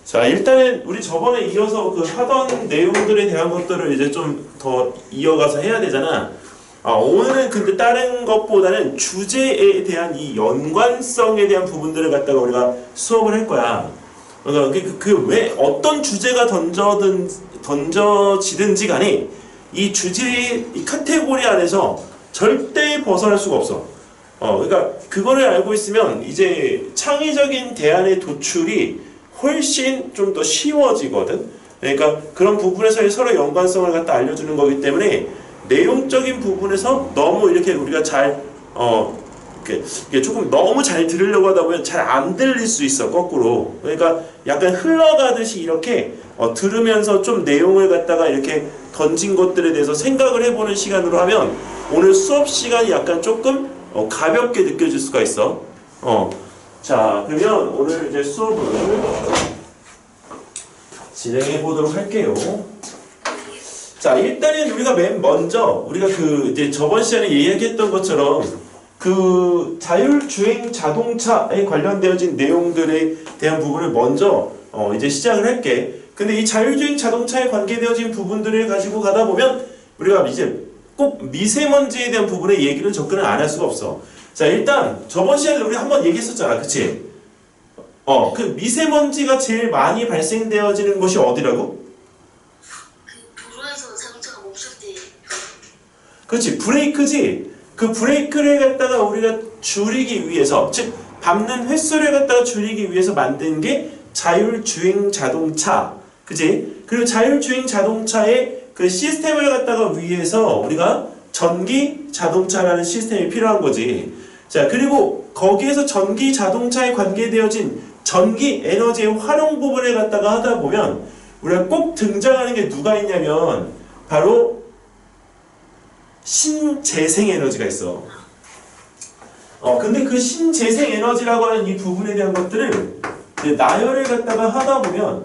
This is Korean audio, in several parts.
자, 일단은 우리 저번에 이어서 그 하던 내용들에 대한 것들을 이제 좀 더 이어가서 해야 되잖아. 오늘은 근데 다른 것보다는 주제에 대한 이 연관성에 대한 부분들을 갖다가 우리가 수업을 할 거야. 그러니까 왜 어떤 주제가 던져지든지 간에 이 주제의 이 카테고리 안에서 절대 벗어날 수가 없어. 그러니까 그거를 알고 있으면 이제 창의적인 대안의 도출이 훨씬 좀 더 쉬워지거든. 그러니까 그런 부분에서 서로 연관성을 갖다 알려주는 거기 때문에 내용적인 부분에서 너무 이렇게 우리가 잘 이게 조금 너무 잘 들으려고 하다 보면 잘 안 들릴 수 있어, 거꾸로. 그러니까 약간 흘러가듯이 이렇게 들으면서 좀 내용을 갖다가 이렇게 던진 것들에 대해서 생각을 해보는 시간으로 하면 오늘 수업 시간이 약간 조금 가볍게 느껴질 수가 있어. 자, 그러면 오늘 이제 수업을 진행해 보도록 할게요. 자, 일단은 우리가 맨 먼저 우리가 이제 저번 시간에 얘기했던 것처럼 그 자율주행 자동차에 관련되어진 내용들에 대한 부분을 먼저 이제 시작을 할게. 근데 이 자율주행 자동차에 관계되어진 부분들을 가지고 가다 보면 우리가 이제 꼭 미세먼지에 대한 부분의 얘기를 접근을 안 할 수가 없어. 자, 일단 저번 시간에 우리 한번 얘기했었잖아, 그치? 그 미세먼지가 제일 많이 발생되어지는 것이 어디라고? 도로에서 자동차가 멈출 때. 그렇지, 브레이크지. 그 브레이크를 갖다가 우리가 줄이기 위해서, 즉 밟는 횟수를 갖다가 줄이기 위해서 만든 게 자율주행 자동차, 그치? 그리고 자율주행 자동차의 그 시스템을 갖다가 위해서 우리가 전기 자동차라는 시스템이 필요한 거지. 자, 그리고 거기에서 전기 자동차에 관계되어진 전기 에너지의 활용 부분을 갖다가 하다 보면 우리가 꼭 등장하는 게 누가 있냐면 바로 신재생 에너지가 있어. 근데 그 신재생 에너지라고 하는 이 부분에 대한 것들을 이제 나열을 갖다가 하다 보면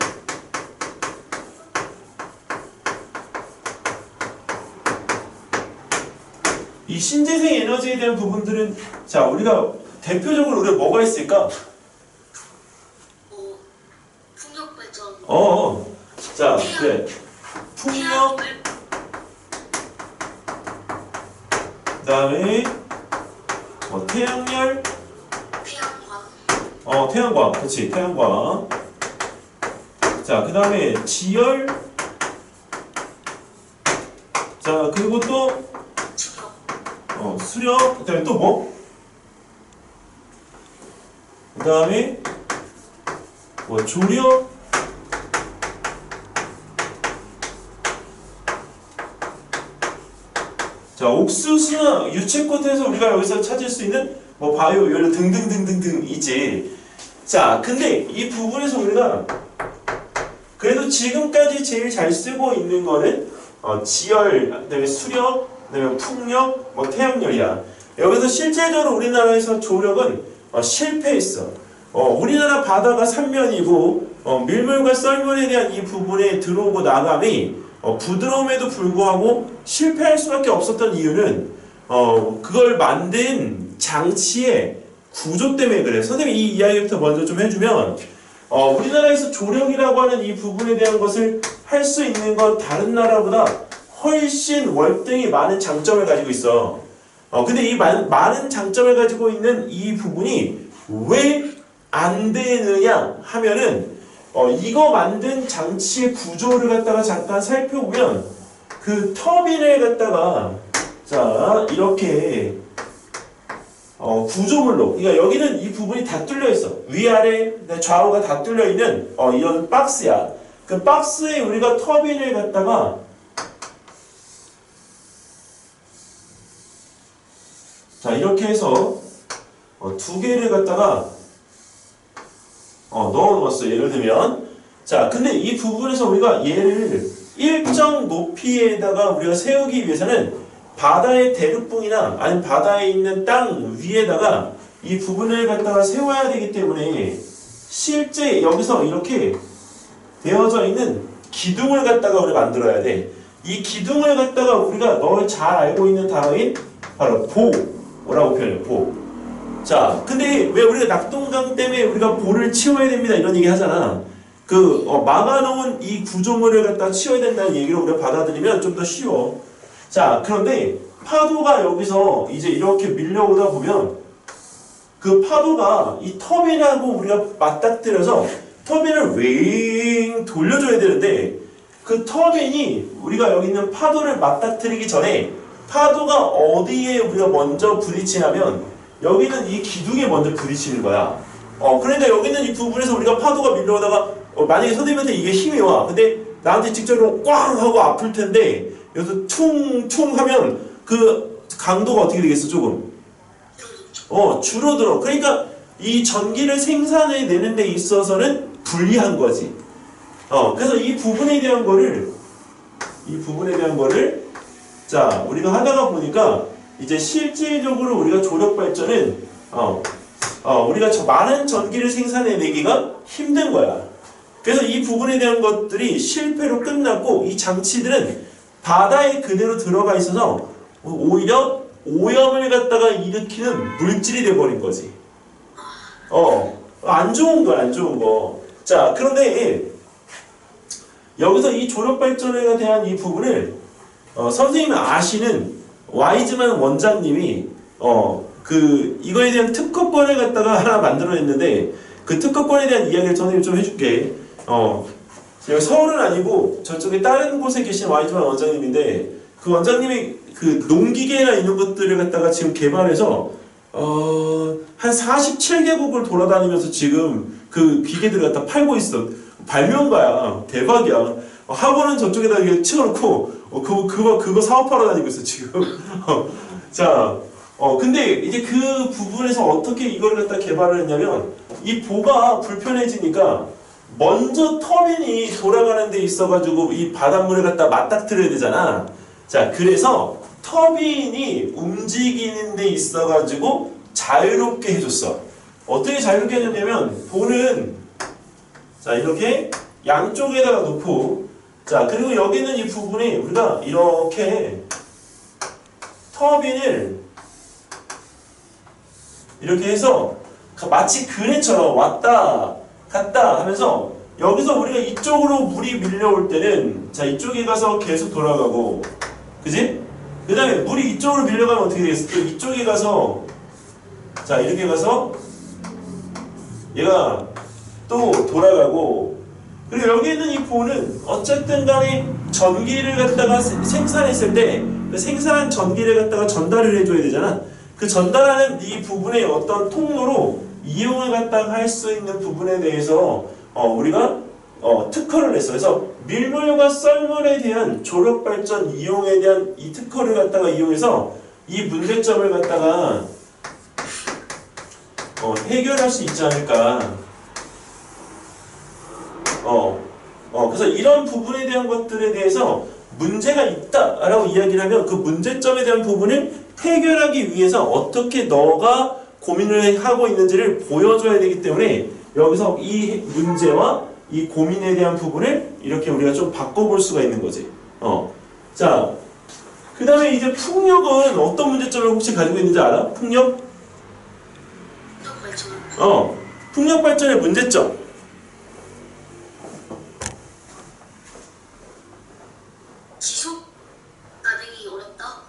이 신재생 에너지에 대한 부분들은, 자, 우리가 대표적으로 우리가 뭐가 있을까? 풍력 발전. 자, 그래. 풍력, 그다음에 태양열, 태양광, 그렇지, 태양광. 자, 그다음에 지열. 자, 그리고 또 수력, 그 다음에 또 뭐? 그 다음에 조력. 자, 옥수수나 유채꽃에서 우리가 여기서 찾을 수 있는 바이오 연료 등등등등등이지. 자, 근데 이 부분에서 우리가 그래도 지금까지 제일 잘 쓰고 있는 거는 지열, 그다음에 수력, 그다음에 풍력, 태양열이야. 여기서 실제적으로 우리나라에서 조력은 실패했어. 우리나라 바다가 삼면이고 밀물과 썰물에 대한 이 부분에 들어오고 나감이 부드러움에도 불구하고 실패할 수밖에 없었던 이유는 그걸 만든 장치의 구조 때문에 그래. 선생님이 이 이야기부터 먼저 좀 해주면 우리나라에서 조력이라고 하는 이 부분에 대한 것을 할 수 있는 건 다른 나라보다 훨씬 월등히 많은 장점을 가지고 있어. 근데 이 많은 장점을 가지고 있는 이 부분이 왜 안 되느냐 하면은 이거 만든 장치의 구조를 갖다가 잠깐 살펴보면 그 터빈을 갖다가 자 이렇게 구조물로, 그러니까 여기는 이 부분이 다 뚫려 있어. 위아래 좌우가 다 뚫려 있는 이런 박스야. 그 박스에 우리가 터빈을 갖다가 자 이렇게 해서 두 개를 갖다가 넣어놓았어. 예를 들면 자, 근데 이 부분에서 우리가 얘를 일정 높이에다가 우리가 세우기 위해서는 바다의 대륙붕이나 아니면 바다에 있는 땅 위에다가 이 부분을 갖다가 세워야 되기 때문에 실제 여기서 이렇게 되어져 있는 기둥을 갖다가 우리가 만들어야 돼. 이 기둥을 갖다가 우리가 널 잘 알고 있는 단어인 바로 보라고 표현해요. 보. 자, 근데 왜 우리가 낙동강 때문에 우리가 보를 치워야 됩니다 이런 얘기 하잖아. 막아놓은 이 구조물을 갖다 치워야 된다는 얘기를 우리가 받아들이면 좀 더 쉬워. 자, 그런데 파도가 여기서 이제 이렇게 밀려오다 보면 그 파도가 이 터빈하고 우리가 맞닥뜨려서 터빈을 윙 돌려줘야 되는데 그 터빈이 우리가 여기 있는 파도를 맞닥뜨리기 전에 파도가 어디에 우리가 먼저 부딪히냐면 여기는 이 기둥에 먼저 부딪히는 거야. 그러니까 여기 있는 이 부분에서 우리가 파도가 밀려오다가 만약에 선생님한테 이게 힘이 와. 근데 나한테 직접으로 꽝 하고 아플 텐데 여기서 퉁퉁 하면 그 강도가 어떻게 되겠어? 조금 줄어들어. 그러니까 이 전기를 생산해내는 데 있어서는 불리한 거지. 그래서 이 부분에 대한 거를 자, 우리가 하다가 보니까 이제 실질적으로 우리가 조력 발전은 우리가 많은 전기를 생산해내기가 힘든 거야. 그래서 이 부분에 대한 것들이 실패로 끝났고 이 장치들은 바다에 그대로 들어가 있어서 오히려 오염을 갖다가 일으키는 물질이 돼버린 거지. 안 좋은 거야, 안 좋은 거. 자, 그런데 여기서 이 조력 발전에 대한 이 부분을 선생님이 아시는 와이즈만 원장님이 이거에 대한 특허권을 갖다가 하나 만들어냈는데 그 특허권에 대한 이야기를 선생님이 좀 해줄게. 여기 서울은 아니고 저쪽에 다른 곳에 계신 와이즈만 원장님인데 그 원장님이 그 농기계나 이런 것들을 갖다가 지금 개발해서 한 47개국을 돌아다니면서 지금 그 기계들을 갖다 팔고 있어. 발명가야. 대박이야. 학원은 저쪽에다 이렇게 치워놓고 그거 사업하러 다니고 있어 지금. 자, 근데 이제 그 부분에서 어떻게 이걸 갖다 개발을 했냐면 이 보가 불편해지니까 먼저 터빈이 돌아가는 데 있어가지고 이 바닷물을 갖다 맞닥뜨려야 되잖아. 자, 그래서 터빈이 움직이는 데 있어가지고 자유롭게 해줬어. 어떻게 자유롭게 해줬냐면 보는 자 이렇게 양쪽에다가 놓고 자 그리고 여기는 이 부분이 우리가 이렇게 터빈을 이렇게 해서 마치 그네처럼 왔다 갔다 하면서 여기서 우리가 이쪽으로 물이 밀려올 때는 자 이쪽에 가서 계속 돌아가고 그지? 그 다음에 물이 이쪽으로 밀려가면 어떻게 되겠어? 또 이쪽에 가서 자 이렇게 가서 얘가 또 돌아가고 그리고 여기 있는 이 보는 어쨌든 간에 전기를 갖다가 생산했을 때 그 생산한 전기를 갖다가 전달을 해줘야 되잖아. 그 전달하는 이 부분의 어떤 통로로 이용을 갖다가 할 수 있는 부분에 대해서 우리가 특허를 냈어. 그래서 밀물과 썰물에 대한 조력 발전 이용에 대한 이 특허를 갖다가 이용해서 이 문제점을 갖다가 해결할 수 있지 않을까. 그래서 이런 부분에 대한 것들에 대해서 문제가 있다라고 이야기를 하면 그 문제점에 대한 부분을 해결하기 위해서 어떻게 너가 고민을 하고 있는지를 보여줘야 되기 때문에 여기서 이 문제와 이 고민에 대한 부분을 이렇게 우리가 좀 바꿔볼 수가 있는 거지. 자, 그 다음에 이제 풍력은 어떤 문제점을 혹시 가지고 있는지 알아? 풍력? 풍력 발전의 문제점. 지속 가능이 어렵다.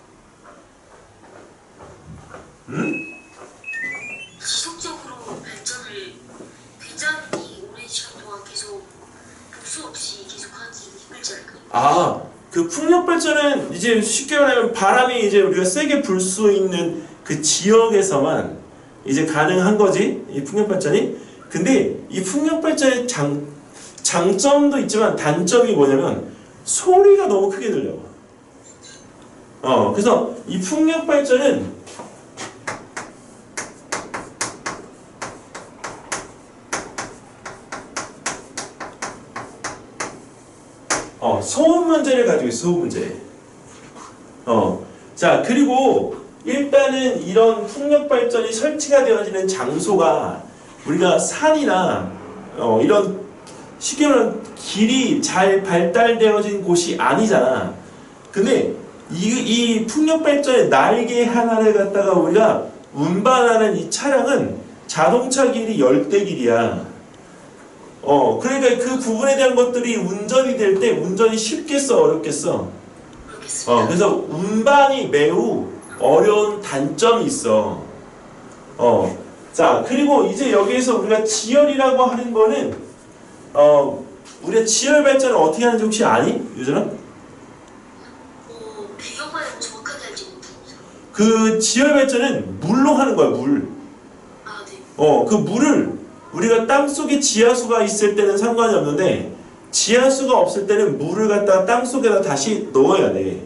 지속적으로 발전을 굉장히 오랜 시간 동안 계속 복수 없이 계속하기 힘들지 않을까요? 그 풍력 발전은 이제 쉽게 말하면 바람이 이제 우리가 세게 불 수 있는 그 지역에서만 이제 가능한 거지, 이 풍력 발전이. 근데 이 풍력 발전의 장점도 있지만 단점이 뭐냐면 소리가 너무 크게 들려. 그래서 이 풍력 발전은 소음 문제를 가지고 있어, 소음 문제. 자, 그리고 일단은 이런 풍력 발전이 설치가 되어지는 장소가 우리가 산이나 이런 쉽게 말하면 길이 잘 발달되어진 곳이 아니잖아. 근데 이 풍력 발전의 날개 하나를 갖다가 우리가 운반하는 이 차량은 자동차 길이 열대 길이야. 그러니까 그 부분에 대한 것들이 운전이 될 때 운전이 쉽겠어, 어렵겠어? 모르겠습니다. 그래서 운반이 매우 어려운 단점이 있어. 자, 그리고 이제 여기에서 우리가 지열이라고 하는 거는, 우리가 지열 발전을 어떻게 하는지 혹시 아니? 유전아? 배경만을 정확하게 알지 못합니다. 그 지열 발전은 물로 하는 거야, 물. 아, 네. 그 물을 우리가 땅속에 지하수가 있을 때는 상관이 없는데, 지하수가 없을 때는 물을 갖다가 땅속에다 다시 넣어야 돼.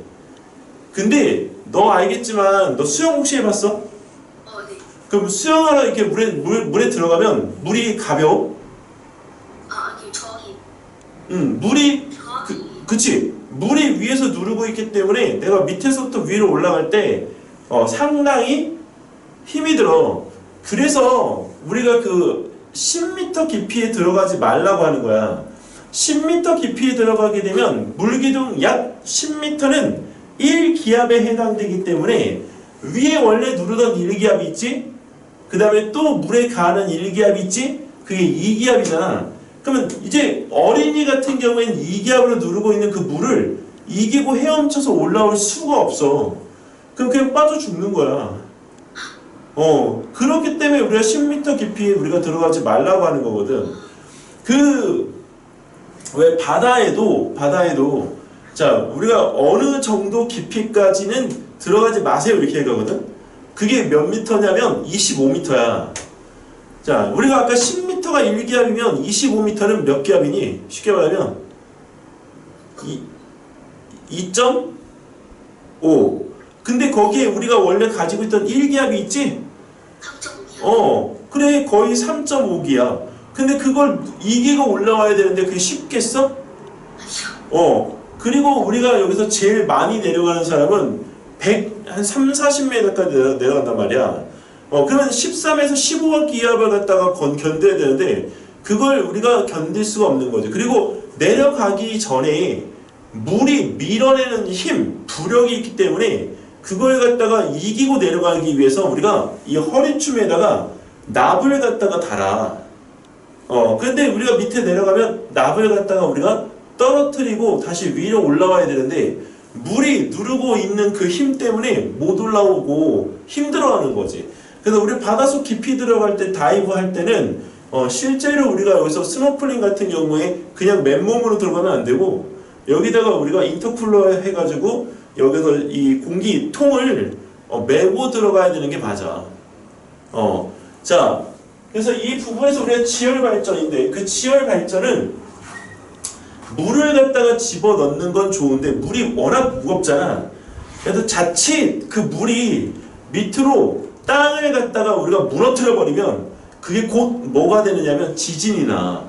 근데 너 알겠지만 너 수영 혹시 해봤어? 네. 그럼 수영하러 이렇게 물에 들어가면 물이 가벼워? 아니요, 저기. 물이 그치? 물이 위에서 누르고 있기 때문에 내가 밑에서부터 위로 올라갈 때 상당히 힘이 들어. 그래서 우리가 그 10m 깊이에 들어가지 말라고 하는 거야. 10m 깊이에 들어가게 되면 물기둥 약 10m는 1기압에 해당되기 때문에 위에 원래 누르던 1기압이 있지? 그 다음에 또 물에 가는 1기압이 있지? 그게 2기압이잖아. 그러면 이제 어린이 같은 경우에는 2기압으로 누르고 있는 그 물을 이기고 헤엄쳐서 올라올 수가 없어. 그럼 그냥 빠져 죽는 거야. 그렇기 때문에 우리가 10m 깊이에 우리가 들어가지 말라고 하는 거거든. 왜 바다에도 자, 우리가 어느 정도 깊이까지는 들어가지 마세요 이렇게 얘기하거든. 그게 몇 미터냐면 25m야. 자, 우리가 아까 10m가 1기압이면 25m는 몇 기압이니? 쉽게 말하면 2.5. 근데 거기에 우리가 원래 가지고 있던 1기압이 있지? 3.5기압. 그래, 거의 3.5기압. 근데 그걸 이기고 올라와야 되는데 그게 쉽겠어? 아니요. 그리고 우리가 여기서 제일 많이 내려가는 사람은 한 3, 40m까지 내려간단 말이야. 그러면 13에서 15기압을 갖다가 견뎌야 되는데 그걸 우리가 견딜 수가 없는 거죠. 그리고 내려가기 전에 물이 밀어내는 힘, 부력이 있기 때문에 그걸 갖다가 이기고 내려가기 위해서 우리가 이 허리춤에다가 납을 갖다가 달아. 근데 우리가 밑에 내려가면 납을 갖다가 우리가 떨어뜨리고 다시 위로 올라와야 되는데 물이 누르고 있는 그 힘 때문에 못 올라오고 힘들어하는 거지. 그래서 우리 바닷속 깊이 들어갈 때 다이브 할 때는 실제로 우리가 여기서 스노클링 같은 경우에 그냥 맨몸으로 들어가면 안 되고 여기다가 우리가 인터쿨러 해가지고 여기서 이 공기통을 메고 들어가야 되는 게 맞아. 자, 그래서 이 부분에서 우리가 지열 발전인데 그 지열 발전은 물을 갖다가 집어넣는 건 좋은데 물이 워낙 무겁잖아. 그래서 자칫 그 물이 밑으로 땅을 갖다가 우리가 무너뜨려 버리면 그게 곧 뭐가 되느냐면 지진이 나.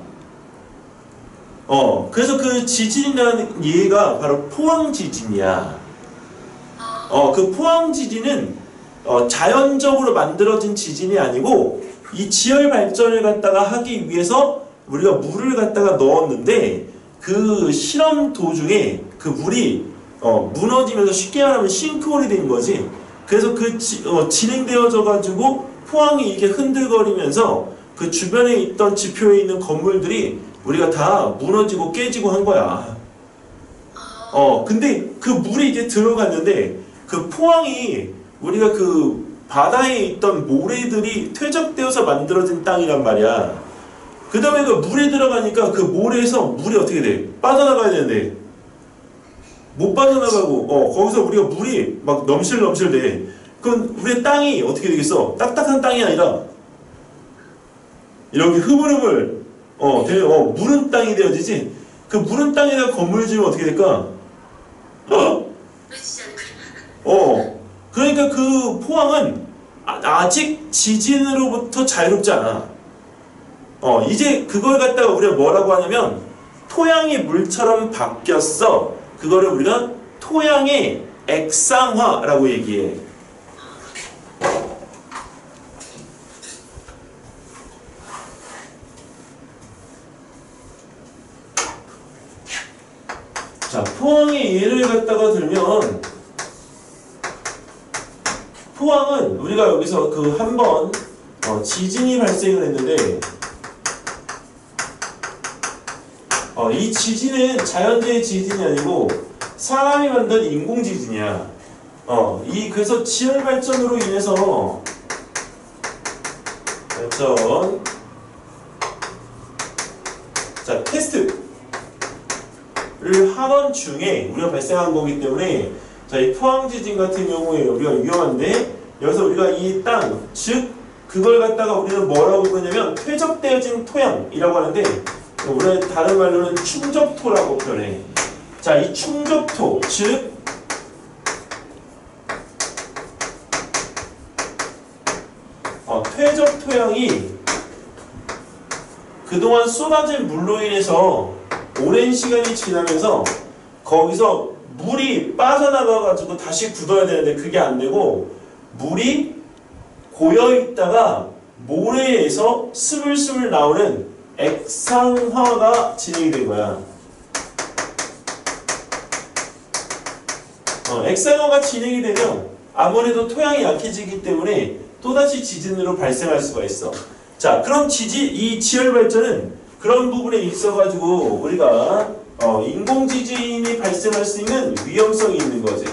그래서 그 지진이 나는 예가 바로 포항 지진이야. 그 포항 지진은 자연적으로 만들어진 지진이 아니고 이 지열 발전을 갖다가 하기 위해서 우리가 물을 갖다가 넣었는데 그 실험 도중에 그 물이 무너지면서 쉽게 말하면 싱크홀이 된 거지. 그래서 진행되어져 가지고 포항이 이렇게 흔들거리면서 그 주변에 있던 지표에 있는 건물들이 우리가 다 무너지고 깨지고 한 거야. 근데 그 물이 이제 들어갔는데 그 포항이 우리가 그 바다에 있던 모래들이 퇴적되어서 만들어진 땅이란 말이야. 그 다음에 그 물에 들어가니까 그 모래에서 물이 어떻게 돼? 빠져나가야 되는데 못 빠져나가고 거기서 우리가 물이 막 넘실넘실 돼. 그럼 우리의 땅이 어떻게 되겠어? 딱딱한 땅이 아니라 이렇게 흐물흐물 무른 땅이 되어지지. 그 무른 땅에다 건물 지으면 어떻게 될까? 그러니까 그 포항은 아직 지진으로부터 자유롭지 않아. 이제 그걸 갖다가 우리가 뭐라고 하냐면 토양이 물처럼 바뀌었어. 그거를 우리가 토양의 액상화라고 얘기해. 자, 포항의 예를 갖다가 들면 포항은 우리가 여기서 그 한번 지진이 발생을 했는데 이 지진은 자연재해 지진이 아니고 사람이 만든 인공 지진이야. 그래서 지열 발전으로 인해서 발전. 자, 테스트를 하던 중에 우리가 발생한 거기 때문에 자, 이 포항 지진 같은 경우에 우리가 위험한데 여기서 우리가 이 땅, 즉 그걸 갖다가 우리는 뭐라고 부르냐면 퇴적되어진 토양이라고 하는데 우리는 다른 말로는 충적토라고 표현해. 자, 이 충적토, 즉 퇴적 토양이 그동안 쏟아진 물로 인해서 오랜 시간이 지나면서 거기서 물이 빠져나가가지고 다시 굳어야 되는데 그게 안 되고 물이 고여있다가 모래에서 스물스물 나오는 액상화가 진행이 된 거야. 액상화가 진행이 되면 아무래도 토양이 약해지기 때문에 또다시 지진으로 발생할 수가 있어. 자, 그럼 이 지열 발전은 그런 부분에 있어가지고 우리가 인공 지진이 발생할 수 있는 위험성이 있는 거지.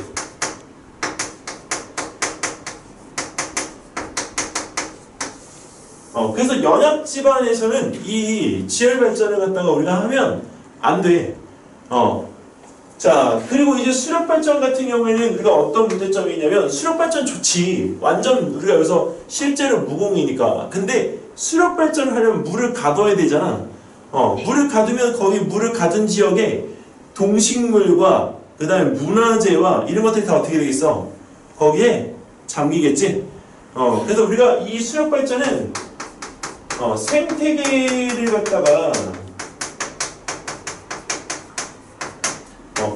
그래서 연합 집안에서는 이 지열 발전을 갖다가 우리가 하면 안 돼. 자, 그리고 이제 수력 발전 같은 경우에는 우리가 어떤 문제점이 있냐면 수력 발전 좋지. 완전 우리가 여기서 실제로 무공이니까. 근데 수력 발전을 하려면 물을 가둬야 되잖아. 물을 가두면 거기 물을 가둔 지역에 동식물과 그 다음에 문화재와 이런 것들이 다 어떻게 되겠어? 거기에 잠기겠지? 그래서 우리가 이 수력 발전은 생태계를 갖다가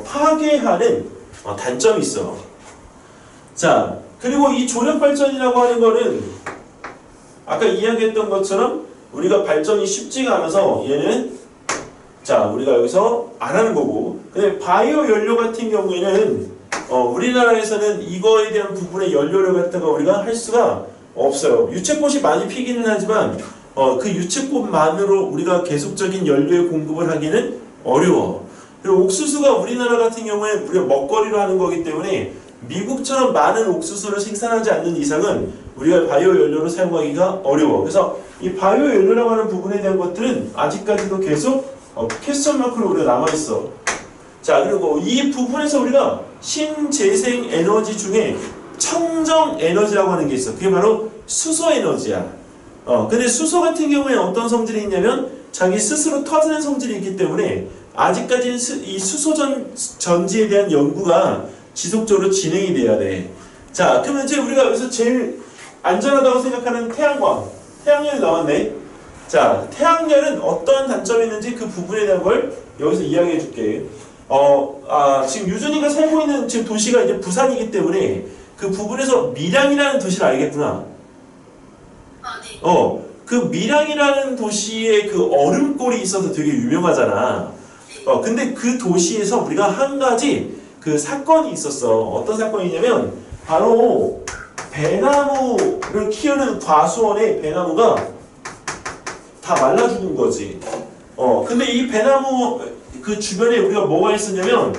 파괴하는 단점이 있어. 자, 그리고 이 조력 발전이라고 하는 거는 아까 이야기했던 것처럼 우리가 발전이 쉽지가 않아서 얘는 자, 우리가 여기서 안 하는 거고. 근데 바이오 연료 같은 경우에는 우리나라에서는 이거에 대한 부분의 연료를 갖다가 우리가 할 수가 없어요. 유채꽃이 많이 피기는 하지만 그 유채꽃만으로 우리가 계속적인 연료의 공급을 하기는 어려워. 그리고 옥수수가 우리나라 같은 경우에 우리가 먹거리로 하는 거기 때문에 미국처럼 많은 옥수수를 생산하지 않는 이상은 우리가 바이오 연료로 사용하기가 어려워. 그래서 이 바이오 연료라고 하는 부분에 대한 것들은 아직까지도 계속 퀘스천 마크로 우리가 남아있어. 자, 그리고 이 부분에서 우리가 신재생 에너지 중에 청정 에너지라고 하는 게 있어. 그게 바로 수소 에너지야. 근데 수소 같은 경우에 어떤 성질이 있냐면 자기 스스로 터지는 성질이 있기 때문에 아직까지는 이 수소 전지에 대한 연구가 지속적으로 진행이 돼야 돼. 자, 그러면 이제 우리가 여기서 제일 안전하다고 생각하는 태양광. 태양열이 나왔네. 자, 태양열은 어떠한 단점이 있는지 그 부분에 대한 걸 여기서 이야기해 줄게. 지금 유준이가 살고 있는 지금 도시가 이제 부산이기 때문에 그 부분에서 밀양이라는 도시를 알겠구나. 네. 그 밀양이라는 도시에 그 얼음골이 있어서 되게 유명하잖아. 근데 그 도시에서 우리가 한 가지 그 사건이 있었어. 어떤 사건이냐면 바로 배나무를 키우는 과수원의 배나무가 다 말라 죽은 거지. 근데 이 배나무 그 주변에 우리가 뭐가 있었냐면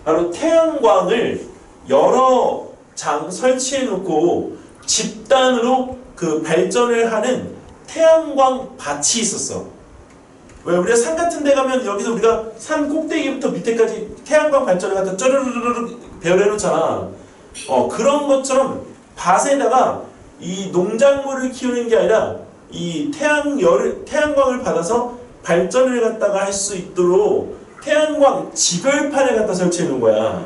바로 태양광을 여러 장 설치해 놓고 집단으로 그 발전을 하는 태양광 밭이 있었어. 왜 우리가 산 같은 데 가면 여기서 우리가 산 꼭대기부터 밑에까지 태양광 발전을 갖다 쩌르르르 배열해 놓잖아. 그런 것처럼 밭에다가 이 농작물을 키우는 게 아니라 이 태양광을 받아서 발전을 갖다가 할 수 있도록 태양광 지별판을 갖다 설치해 놓은 거야.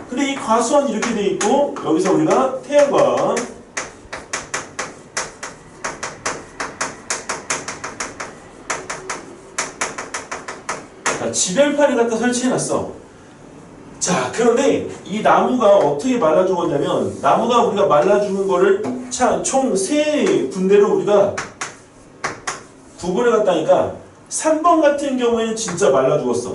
근데 이 과수원이 이렇게 돼 있고 여기서 우리가 태양광 지별판을 갖다 설치해 놨어. 자, 그런데 이 나무가 어떻게 말라 죽었냐면 나무가 우리가 말라 죽은 거를 총 3군데로 우리가 구분해 갔다니까 3번 같은 경우에는 진짜 말라 죽었어.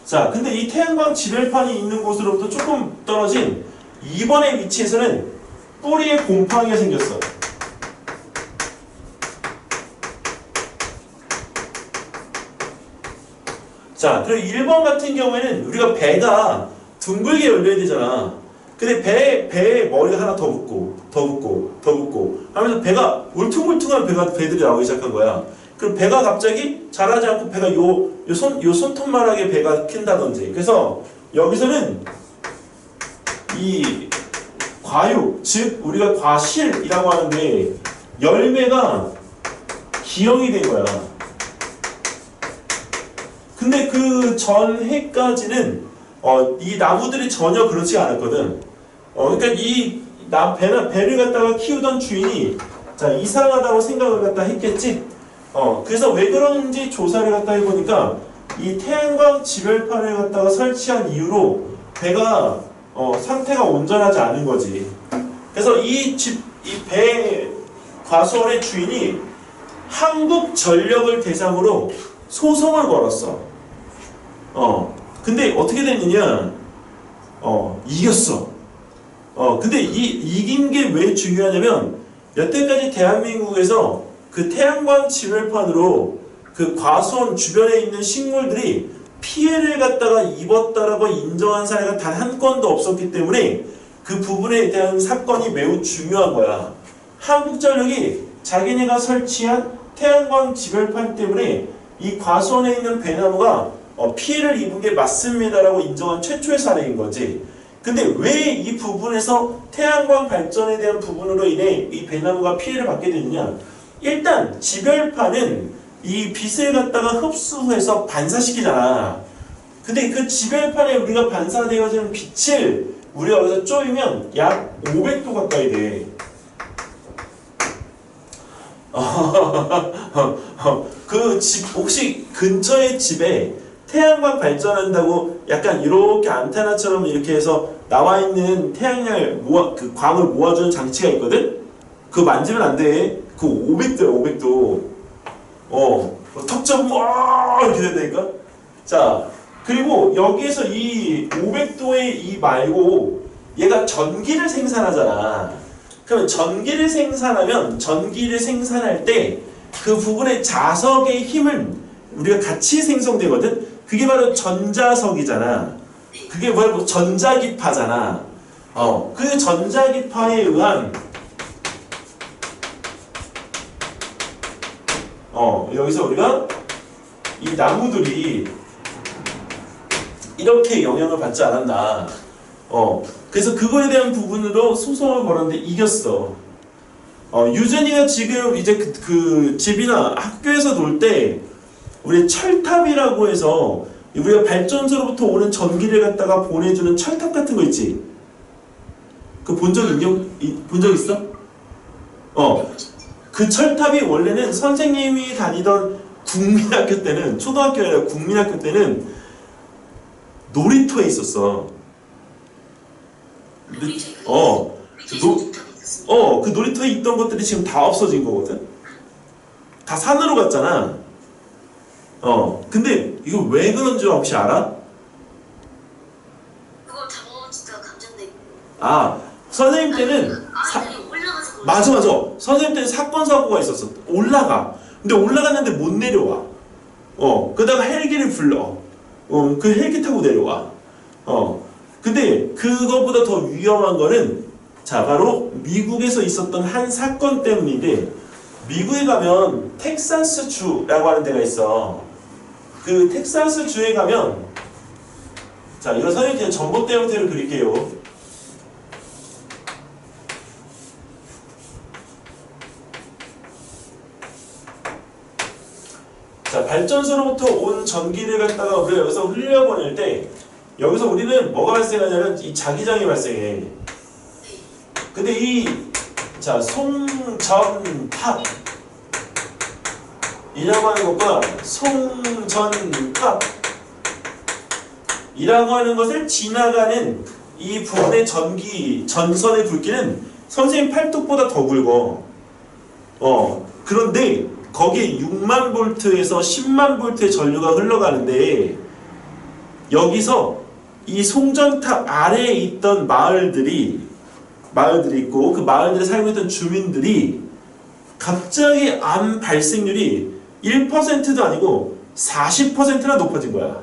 자, 근데 이 태양광 지별판이 있는 곳으로부터 조금 떨어진 2번의 위치에서는 뿌리에 곰팡이가 생겼어. 자, 그리고 1번 같은 경우에는 우리가 배가 둥글게 열려야 되잖아. 근데 배에 머리가 하나 더 붙고, 더 붙고, 더 붙고 하면서 배가 울퉁불퉁한 배들이 나오기 시작한 거야. 그럼 배가 갑자기 자라지 않고 배가 요 손톱만하게 배가 킨다든지. 그래서 여기서는 이 과육, 즉 우리가 과실이라고 하는데 열매가 기형이 된 거야. 근데 그 전해까지는 이 나무들이 전혀 그렇지 않았거든. 그러니까 배를 갖다가 키우던 주인이 자 이상하다고 생각을 갖다 했겠지. 그래서 왜 그런지 조사를 갖다 해보니까 이 태양광 지별판을 갖다가 설치한 이후로 배가 상태가 온전하지 않은 거지. 그래서 이 배 과수원의 주인이 한국전력을 대상으로 소송을 걸었어. 근데 어떻게 됐느냐? 이겼어. 근데 이긴 게 왜 중요하냐면 여태까지 대한민국에서 그 태양광 지별판으로 그 과수원 주변에 있는 식물들이 피해를 갖다가 입었다라고 인정한 사례가 단 한 건도 없었기 때문에 그 부분에 대한 사건이 매우 중요한 거야. 한국전력이 자기네가 설치한 태양광 지별판 때문에 이 과수원에 있는 배나무가 피해를 입은 게 맞습니다라고 인정한 최초의 사례인 거지. 근데 왜 이 부분에서 태양광 발전에 대한 부분으로 인해 이 배나무가 피해를 받게 되느냐? 일단 지별판은 이 빛을 갖다가 흡수해서 반사시키잖아. 근데 그 지별판에 우리가 반사되어지는 빛을 우리가 여기서 쪼이면 약 500도 가까이 돼. 그 집 혹시 근처의 집에 태양광 발전한다고 약간 이렇게 안테나처럼 이렇게 해서 나와 있는 태양열 그 광을 모아주는 장치가 있거든? 그거 만지면 안 돼. 그거 500도야, 500도. 턱 잡으면 이렇게 된다니까? 자, 그리고 여기에서 이 500도의 이 말고 얘가 전기를 생산하잖아. 그러면 전기를 생산할 때 그 부분의 자석의 힘은 우리가 같이 생성되거든? 그게 바로 전자석이잖아. 그게 바로 전자기파잖아. 그 전자기파에 의한 여기서 우리가 이 나무들이 이렇게 영향을 받지 않았나. 그래서 그거에 대한 부분으로 소송을 걸었는데 이겼어. 유진이가 지금 이제 그 집이나 학교에서 놀 때 우리 철탑이라고 해서 우리가 발전소로부터 오는 전기를 갖다가 보내주는 철탑 같은 거 있지? 그 본 적 있어? 그 철탑이 원래는 선생님이 다니던 국민학교 때는, 초등학교 아니라 국민학교 때는 놀이터에 있었어. 그 놀이터에 있던 것들이 지금 다 없어진 거거든? 다 산으로 갔잖아. 근데 이거 왜 그런 줄 혹시 알아? 그거 진짜 감정돼. 선생님 때는 올라가서 맞아. 선생님 때는 사건 사고가 있었어. 올라가. 근데 올라갔는데 못 내려와. 그러다가 헬기를 불러. 그 헬기 타고 내려와. 근데 그거보다 더 위험한 거는 바로 미국에서 있었던 한 사건 때문인데, 미국에 가면 텍사스 주라고 하는 데가 있어. 그 텍사스 주에 가면, 이거 선생님 그냥 전봇대 형태로 그릴게요. 발전소로부터 온 전기를 갖다가 우리가 여기서 흘려보낼 때, 여기서 우리는 뭐가 발생하냐면 이 자기장이 발생해. 근데 송전탑 이라고 하는 것과 송전탑 이라고 하는 것을 지나가는 이 부분의 전선의 굵기는 선생님 팔뚝보다 더 굵어. 그런데 거기에 6만 볼트에서 10만 볼트의 전류가 흘러가는데, 여기서 이 송전탑 아래에 있던 마을들이 있고 그 마을들에 살고 있던 주민들이 갑자기 암 발생률이 1%도 아니고 40%나 높아진 거야.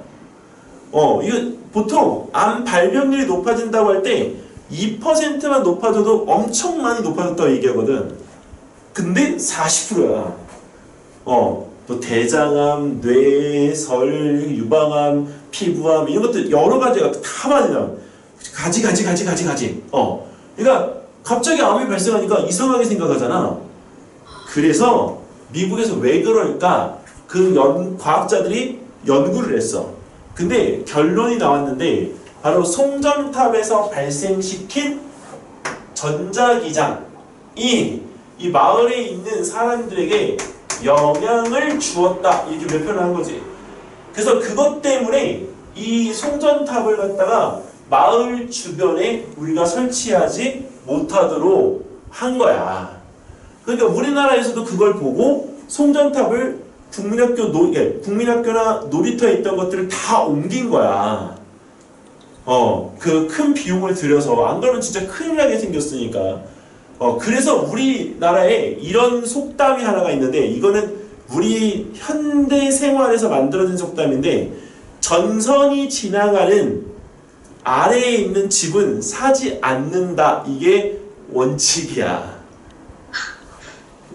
이거 보통 암 발병률이 높아진다고 할 때 2%만 높아져도 엄청 많이 높아졌다고 얘기하거든. 근데 40%야. 또 대장암, 뇌설, 유방암, 피부암 이런 것들 여러 가지가 다 많이 나. 가지. 그러니까 갑자기 암이 발생하니까 이상하게 생각하잖아. 그래서 미국에서 왜 그럴까? 과학자들이 연구를 했어. 근데 결론이 나왔는데 바로 송전탑에서 발생시킨 전자기장이 이 마을에 있는 사람들에게 영향을 주었다. 이렇게 몇 표를 한 거지. 그래서 그것 때문에 이 송전탑을 갖다가 마을 주변에 우리가 설치하지 못하도록 한 거야. 그러니까 우리나라에서도 그걸 보고 송전탑을 국민학교나 놀이터에 있던 것들을 다 옮긴 거야. 그 큰 비용을 들여서 안 그러면 진짜 큰일 나게 생겼으니까. 그래서 우리나라에 이런 속담이 하나가 있는데 이거는 우리 현대 생활에서 만들어진 속담인데 전선이 지나가는 아래에 있는 집은 사지 않는다. 이게 원칙이야.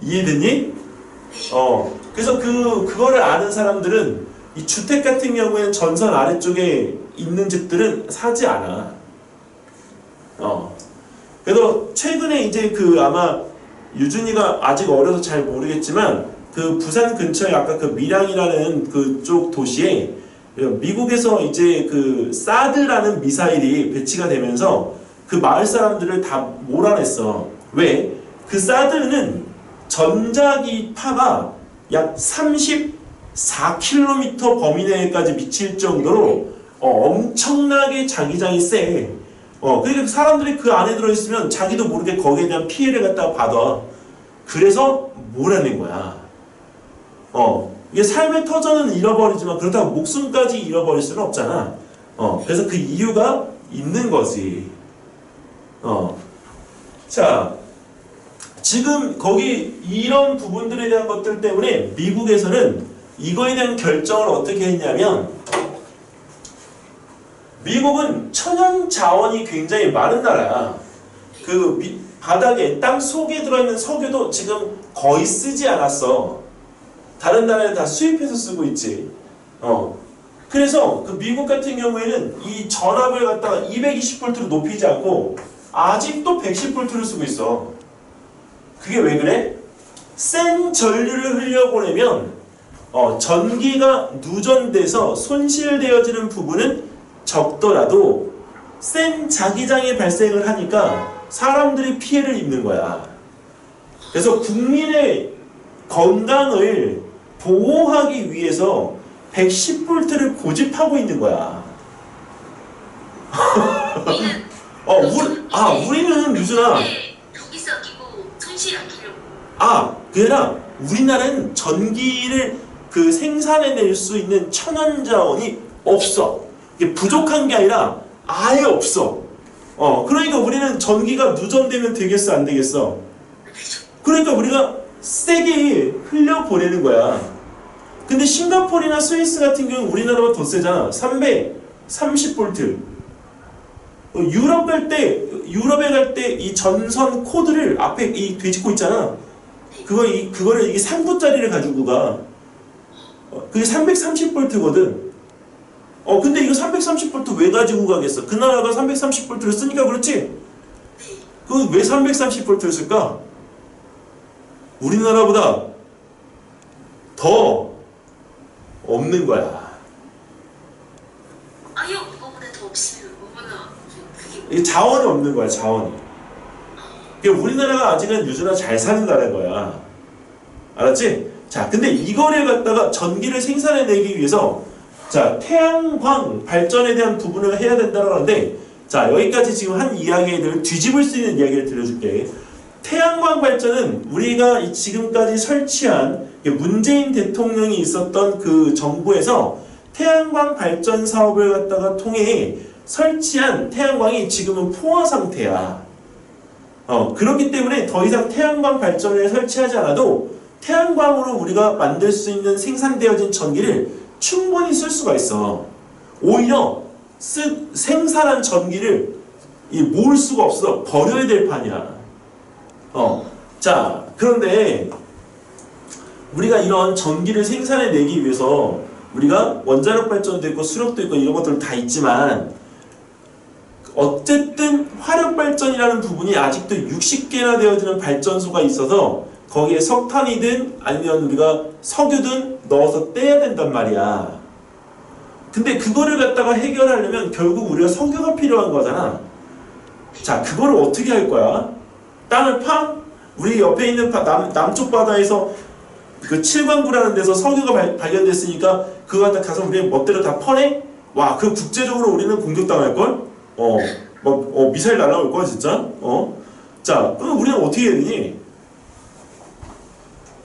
이해됐니? 그래서 그거를 아는 사람들은 이 주택 같은 경우에는 전선 아래쪽에 있는 집들은 사지 않아. 그래도 최근에 이제 아마 유준이가 아직 어려서 잘 모르겠지만 부산 근처에 아까 밀양이라는 그쪽 도시에 미국에서 이제 사드라는 미사일이 배치가 되면서 그 마을 사람들을 다 몰아냈어. 왜? 그 사드는 전자기파가 약 34km 범위 내까지 미칠 정도로 엄청나게 자기장이 세. 그러니까 사람들이 그 안에 들어있으면 자기도 모르게 거기에 대한 피해를 갖다가 받아. 그래서 몰아낸 거야. 이게 삶의 터전은 잃어버리지만 그렇다고 목숨까지 잃어버릴 수는 없잖아. 그래서 그 이유가 있는 거지. 자, 지금 거기 이런 부분들에 대한 것들 때문에 미국에서는 이거에 대한 결정을 어떻게 했냐면 미국은 천연 자원이 굉장히 많은 나라야. 바닥에 땅 속에 들어있는 석유도 지금 거의 쓰지 않았어. 다른 나라에 다 수입해서 쓰고 있지. 그래서 미국 같은 경우에는 이 전압을 갖다가 220V로 높이지 않고 아직도 110V를 쓰고 있어. 그게 왜 그래? 센 전류를 흘려보내면 전기가 누전돼서 손실되어지는 부분은 적더라도 센 자기장이 발생을 하니까 사람들이 피해를 입는 거야. 그래서 국민의 건강을 보호하기 위해서 110V를 고집하고 있는 거야. 우리는 유준아. 여기서 끼고 손실 아끼려고. 그게 아니라 우리나라는 전기를 생산해낼 수 있는 천연 자원이 없어. 이게 부족한 게 아니라 아예 없어. 그러니까 우리는 전기가 누전되면 되겠어, 안 되겠어? 그러니까 우리가 세게 흘려보내는 거야. 근데 싱가포르나 스위스 같은 경우는 우리나라보다 더 세잖아. 330V. 유럽에 갈 때 이 전선 코드를 앞에 되짚고 있잖아. 그거를 이게 3구짜리를 가지고 가. 그게 330V거든. 근데 이거 330V 왜 가지고 가겠어? 그 나라가 330V를 쓰니까 그렇지? 왜 330V를 쓸까? 우리나라보다 더 없는 거야. 이거보다 더 없으면 뭐구나. 이게 자원이 없는 거야, 자원이. 그러니까 우리나라가 아직은 유준아 잘 사는 나라인 거야. 알았지? 자, 근데 이거를 갖다가 전기를 생산해내기 위해서 태양광 발전에 대한 부분을 해야 된다고 하는데 여기까지 지금 한 이야기를 뒤집을 수 있는 이야기를 들려줄게. 태양광 발전은 우리가 지금까지 설치한 문재인 대통령이 있었던 그 정부에서 태양광 발전 사업을 갖다가 통해 설치한 태양광이 지금은 포화 상태야. 그렇기 때문에 더 이상 태양광 발전을 설치하지 않아도 태양광으로 우리가 만들 수 있는 생산되어진 전기를 충분히 쓸 수가 있어. 오히려 생산한 전기를 모을 수가 없어. 버려야 될 판이야. 자, 그런데 우리가 이런 전기를 생산해내기 위해서 우리가 원자력 발전도 있고 수력도 있고 이런 것들 다 있지만 어쨌든 화력 발전이라는 부분이 아직도 60개나 되어지는 발전소가 있어서 거기에 석탄이든 아니면 우리가 석유든 넣어서 떼야 된단 말이야. 근데 그거를 갖다가 해결하려면 결국 우리가 석유가 필요한 거잖아. 자, 그거를 어떻게 할 거야? 땅을 파? 우리 옆에 있는 남쪽 바다에서 그 칠광구라는 데서 석유가 발견됐으니까 그거 갖다 가서 우리 멋대로 다 퍼내? 와, 그 국제적으로 우리는 공격당할걸? 미사일 날라올 거야 진짜. 자, 그럼 우리는 어떻게 해야 되니?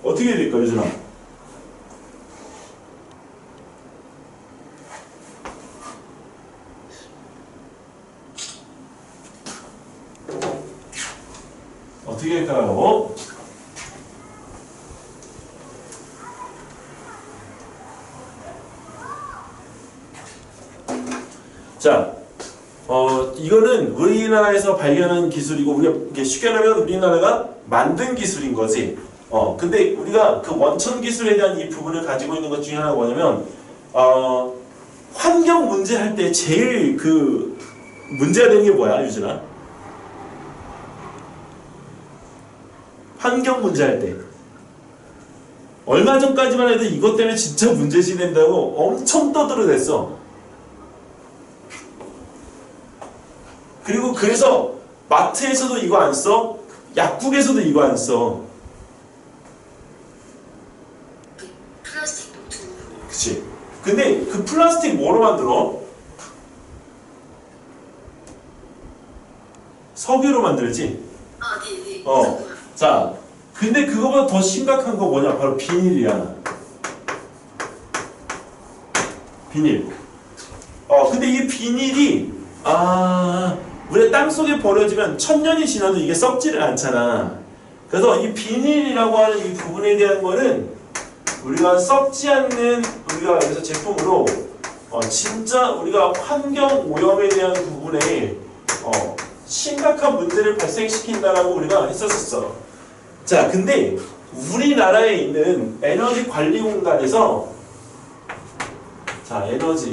어떻게 해야 될까, 유준아? 어떻게 할까요? 자, 이거는 우리나라에서 발견한 기술이고, 우리가 이게 쉽게 말하면 우리나라가 만든 기술인 거지. 근데 우리가 그 원천 기술에 대한 이 부분을 가지고 있는 것 중에 하나가 뭐냐면, 환경 문제 할 때 제일 그 문제가 되는 게 뭐야, 유진아? 환경 문제 할 때. 얼마 전까지만 해도 이것 때문에 진짜 문제시 된다고 엄청 떠들어댔어. 그리고 그래서 마트에서도 이거 안 써, 약국에서도 이거 안 써. 플라스틱 봉투. 그치? 근데 그 플라스틱 뭐로 만들어? 석유로 만들지? 아, 네네. 자, 근데 그거보다 더 심각한 거 뭐냐? 바로 비닐이야. 비닐. 근데 이 비닐이 우리가 땅속에 버려지면 1000년이 지나도 이게 썩지를 않잖아. 그래서 이 비닐이라고 하는 이 부분에 대한 거는 우리가 썩지 않는 우리가 여기서 제품으로 진짜 우리가 환경 오염에 대한 부분에 심각한 문제를 발생시킨다라고 우리가 했었어. 자, 근데 우리나라에 있는 에너지 관리 공단에서 자, 에너지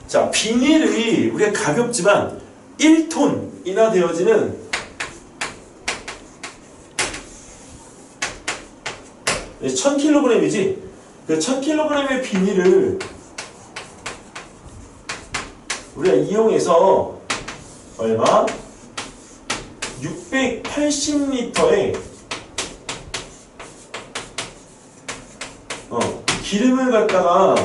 자, 비닐이 우리가 가볍지만 1톤이나 되어지는 1000kg이지. 그 1000kg의 비닐을 우리가 이용해서 얼마? 680리터의 기름을 갖다가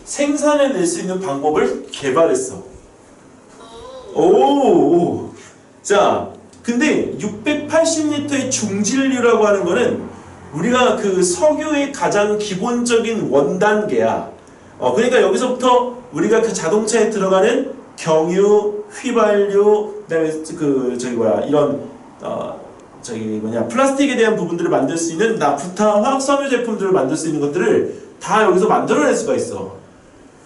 생산해낼 수 있는 방법을 개발했어. 오. 자, 근데 680리터의 중진류라고 하는 거는 우리가 그 석유의 가장 기본적인 원단계야. 그러니까 여기서부터 우리가 그 자동차에 들어가는 경유, 휘발유, 그다음에 이런 플라스틱에 대한 부분들을 만들 수 있는 나프타, 화학섬유 제품들을 만들 수 있는 것들을 다 여기서 만들어낼 수가 있어.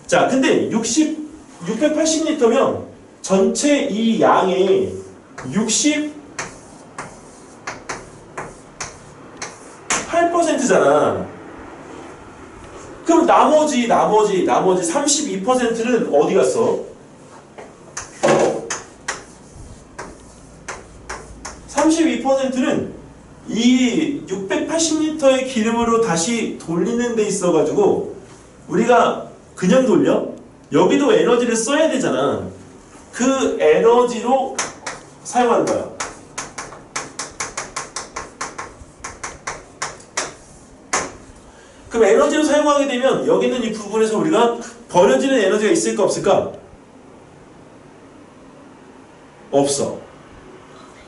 자, 근데 680리터면 전체 이 양의 68%잖아. 그럼 나머지 32%는 어디 갔어? 32%는 이 680리터의 기름으로 다시 돌리는 데 있어가지고 우리가 그냥 돌려? 여기도 에너지를 써야 되잖아. 그 에너지로 사용하는 거야. 그럼 에너지로 사용하게 되면 여기 있는 이 부분에서 우리가 버려지는 에너지가 있을까 없을까? 없어.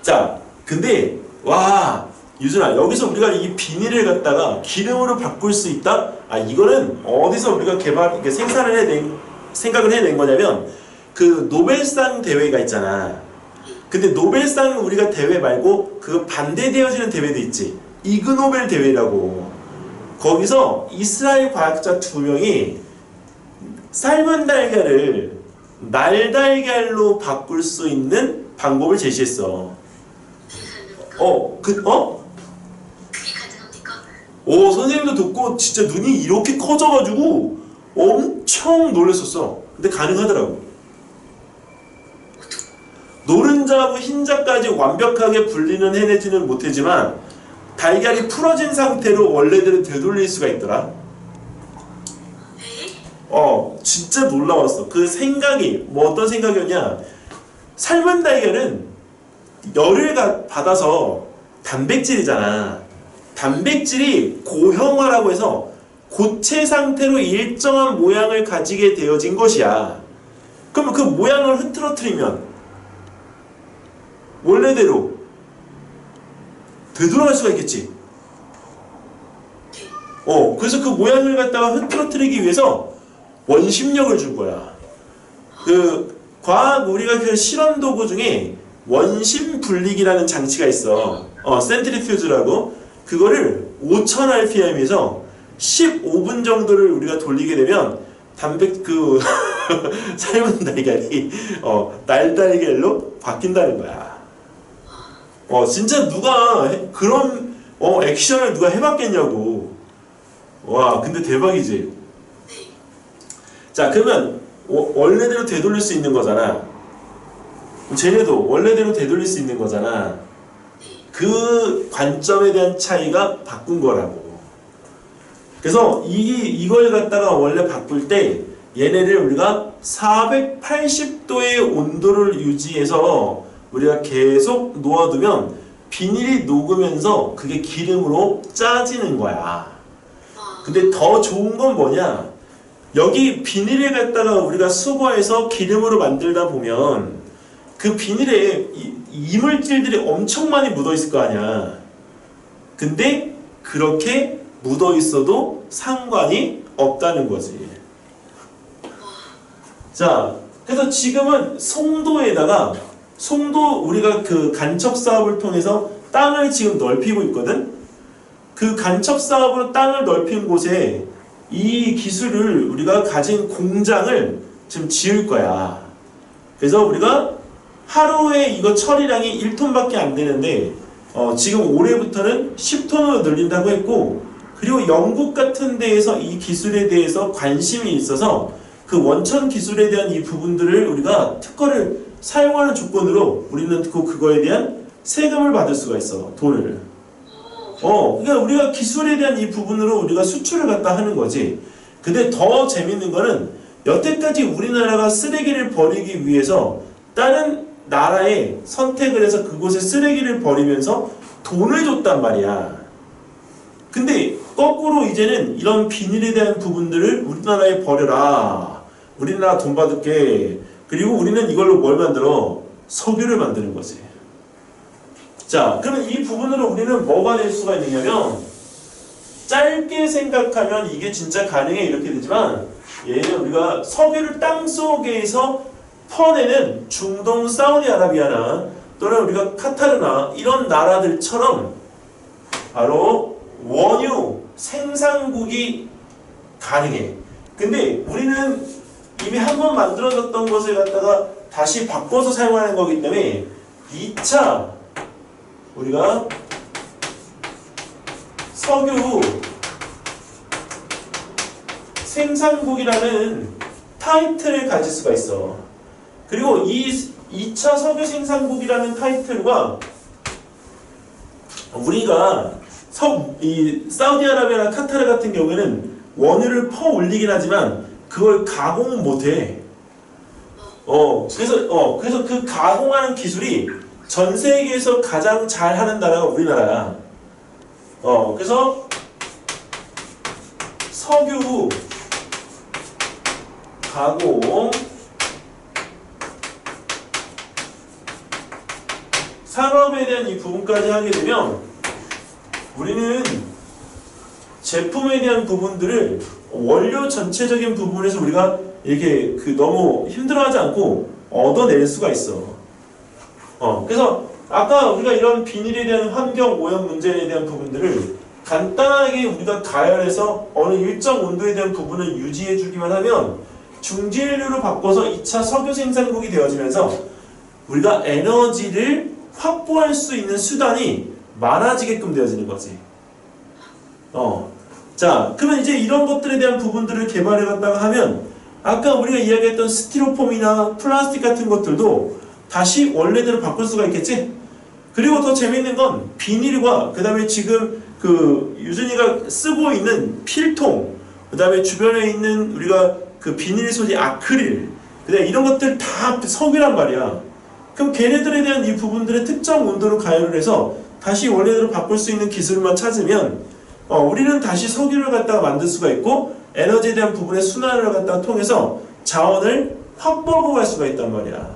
자, 근데 와 유준아 여기서 우리가 이 비닐을 갖다가 기름으로 바꿀 수 있다? 아 이거는 어디서 우리가 이렇게 생각을 해낸 거냐면 그 노벨상 대회가 있잖아. 근데 노벨상 우리가 대회 말고 그 반대되어지는 대회도 있지. 이그노벨 대회라고. 거기서 이스라엘 과학자 2명이 삶은 달걀을 날달걀로 바꿀 수 있는 방법을 제시했어. 그게 가능합니까? 선생님도 듣고 진짜 눈이 이렇게 커져가지고 엄청 놀랐었어. 근데 가능하더라고. 노른자하고 흰자까지 완벽하게 분리는 해내지는 못하지만 달걀이 풀어진 상태로 원래대로 되돌릴 수가 있더라. 진짜 놀라웠어. 그 생각이 뭐 어떤 생각이었냐. 삶은 달걀은 열을 받아서 단백질이잖아. 단백질이 고형화라고 해서 고체 상태로 일정한 모양을 가지게 되어진 것이야. 그러면 그 모양을 흐트러뜨리면 원래대로 되돌아갈 수가 있겠지. 그래서 그 모양을 갖다가 흐트러뜨리기 위해서 원심력을 준 거야. 그 과학 우리가 그 실험 도구 중에 원심 분리기라는 장치가 있어. 센트리퓨즈라고. 그거를 5000rpm에서 15분 정도를 우리가 돌리게 되면 삶은 달걀이 날달걀로 바뀐다는 거야. 진짜 누가 그런 액션을 누가 해봤겠냐고. 와 근데 대박이지. 자 그러면 원래대로 되돌릴 수 있는 거잖아. 쟤네도 원래대로 되돌릴 수 있는 거잖아. 그 관점에 대한 차이가 바꾼 거라고. 그래서 이걸 갖다가 원래 바꿀 때 얘네를 우리가 480도의 온도를 유지해서 우리가 계속 놓아두면 비닐이 녹으면서 그게 기름으로 짜지는 거야. 근데 더 좋은 건 뭐냐? 여기 비닐을 갖다가 우리가 수거해서 기름으로 만들다 보면 그 비닐에 이물질들이 엄청 많이 묻어 있을 거 아니야. 근데 그렇게 묻어 있어도 상관이 없다는 거지. 자, 그래서 지금은 송도 우리가 그 간척 사업을 통해서 땅을 지금 넓히고 있거든. 그 간척 사업으로 땅을 넓힌 곳에 이 기술을 우리가 가진 공장을 지금 지을 거야. 그래서 우리가 하루에 이거 처리량이 1톤밖에 안 되는데 지금 올해부터는 10톤으로 늘린다고 했고, 그리고 영국 같은 데에서 이 기술에 대해서 관심이 있어서 그 원천 기술에 대한 이 부분들을 우리가 특허를 사용하는 조건으로 우리는 그거에 대한 세금을 받을 수가 있어. 돈을. 그러니까 우리가 기술에 대한 이 부분으로 우리가 수출을 갖다 하는 거지. 근데 더 재밌는 거는 여태까지 우리나라가 쓰레기를 버리기 위해서 다른 나라에 선택을 해서 그곳에 쓰레기를 버리면서 돈을 줬단 말이야. 근데 거꾸로 이제는 이런 비닐에 대한 부분들을 우리나라에 버려라. 우리나라 돈 받을게. 그리고 우리는 이걸로 뭘 만들어? 석유를 만드는 거지. 자, 그러면 이 부분으로 우리는 뭐가 될 수가 있느냐면, 짧게 생각하면 이게 진짜 가능해 이렇게 되지만, 얘는 우리가 석유를 땅속에서 퍼내는 중동 사우디아라비아나 또는 우리가 카타르나 이런 나라들처럼 바로 원유 생산국이 가능해. 근데 우리는 이미 한번 만들어졌던 것을 갖다가 다시 바꿔서 사용하는 거기 때문에 2차 우리가 석유 생산국이라는 타이틀을 가질 수가 있어. 그리고 이 2차 석유 생산국이라는 타이틀과 우리가 이 사우디아라비아나 카타르 같은 경우에는 원유를 퍼 올리긴 하지만 그걸 가공은 못해. 그래서 그 가공하는 기술이 전 세계에서 가장 잘하는 나라가 우리나라야. 그래서 석유 가공 산업에 대한 이 부분까지 하게 되면 우리는 제품에 대한 부분들을 원료 전체적인 부분에서 우리가 이렇게 너무 힘들어하지 않고 얻어낼 수가 있어. 그래서 아까 우리가 이런 비닐에 대한 환경 오염 문제에 대한 부분들을 간단하게 우리가 가열해서 어느 일정 온도에 대한 부분을 유지해 주기만 하면 중진류로 바꿔서 2차 석유 생산국이 되어지면서 우리가 에너지를 확보할 수 있는 수단이 많아지게끔 되어지는 거지. 자, 그러면 이제 이런 것들에 대한 부분들을 개발해 갔다가 하면 아까 우리가 이야기했던 스티로폼이나 플라스틱 같은 것들도 다시 원래대로 바꿀 수가 있겠지? 그리고 더 재밌는 건 비닐과 그 다음에 지금 유준이가 쓰고 있는 필통, 그 다음에 주변에 있는 우리가 비닐 소재 아크릴, 그 다음에 이런 것들 다 석유란 말이야. 그럼 걔네들에 대한 이 부분들의 특정 온도로 가열을 해서 다시 원래대로 바꿀 수 있는 기술만 찾으면 우리는 다시 석유를 갖다가 만들 수가 있고 에너지에 대한 부분의 순환을 갖다가 통해서 자원을 확보하고 갈 수가 있단 말이야.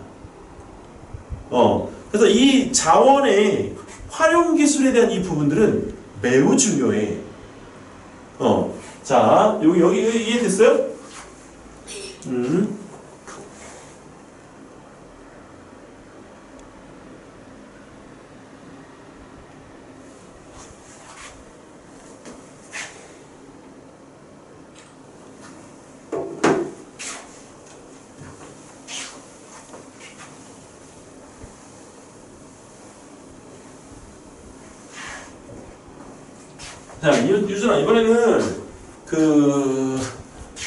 그래서 이 자원의 활용 기술에 대한 이 부분들은 매우 중요해. 자, 여기 이해됐어요? 네. 자, 유준아, 이번에는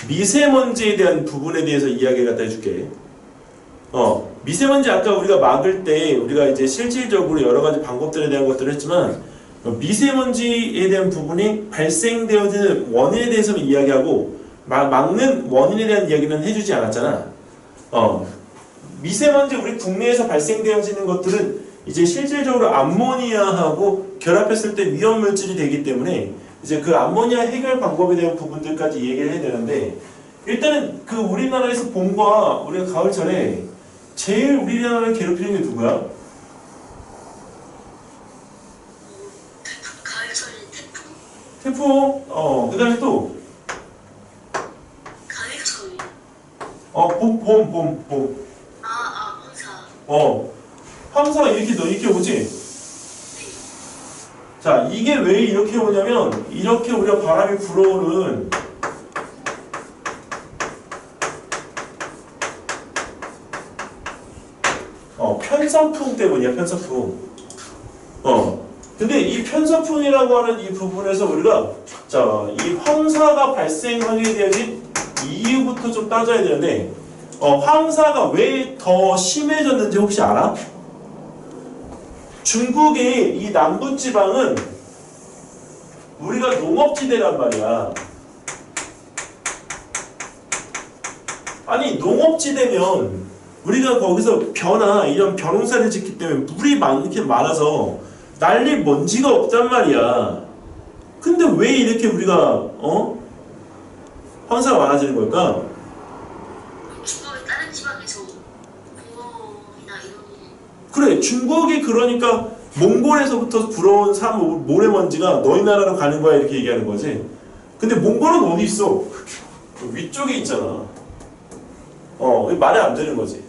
미세먼지에 대한 부분에 대해서 이야기를 갖다 해줄게. 미세먼지 아까 우리가 막을 때 우리가 이제 실질적으로 여러 가지 방법들에 대한 것들을 했지만 미세먼지에 대한 부분이 발생되어지는 원인에 대해서는 이야기하고 막는 원인에 대한 이야기는 해주지 않았잖아. 미세먼지 우리 국내에서 발생되어지는 것들은 이제 실질적으로 암모니아하고 결합했을 때 위험 물질이 되기 때문에 이제 그 암모니아 해결 방법에 대한 부분들까지 얘기를 해야 되는데 일단은 우리나라에서 봄과 우리가 가을철에 제일 우리나라를 괴롭히는 게 누구야? 가을철 태풍? 태풍? 그 다음에 또 가을철. 봄. 황사. 황사가 이렇게 오지? 네. 자, 이게 왜 이렇게 오냐면 이렇게 우리가 바람이 불어오는 편서풍 때문이야, 편서풍. 근데 이 편서풍이라고 하는 이 부분에서 우리가 이 황사가 발생하게 되어진 이유부터 좀 따져야 되는데 황사가 왜 더 심해졌는지 혹시 알아? 중국의 이 남부지방은 우리가 농업지대란 말이야. 아니 농업지대면 우리가 거기서 이런 벼농사를 짓기 때문에 물이 많아서 날릴 먼지가 없단 말이야. 근데 왜 이렇게 우리가 황사가 많아지는 걸까? 중국의 다른 지방에서 공원이나 이런. 그래, 중국이 그러니까 몽골에서부터 불어온 모래먼지가 너희 나라로 가는 거야 이렇게 얘기하는 거지. 근데 몽골은 어디 있어? 위쪽에 있잖아. 말이 안 되는 거지.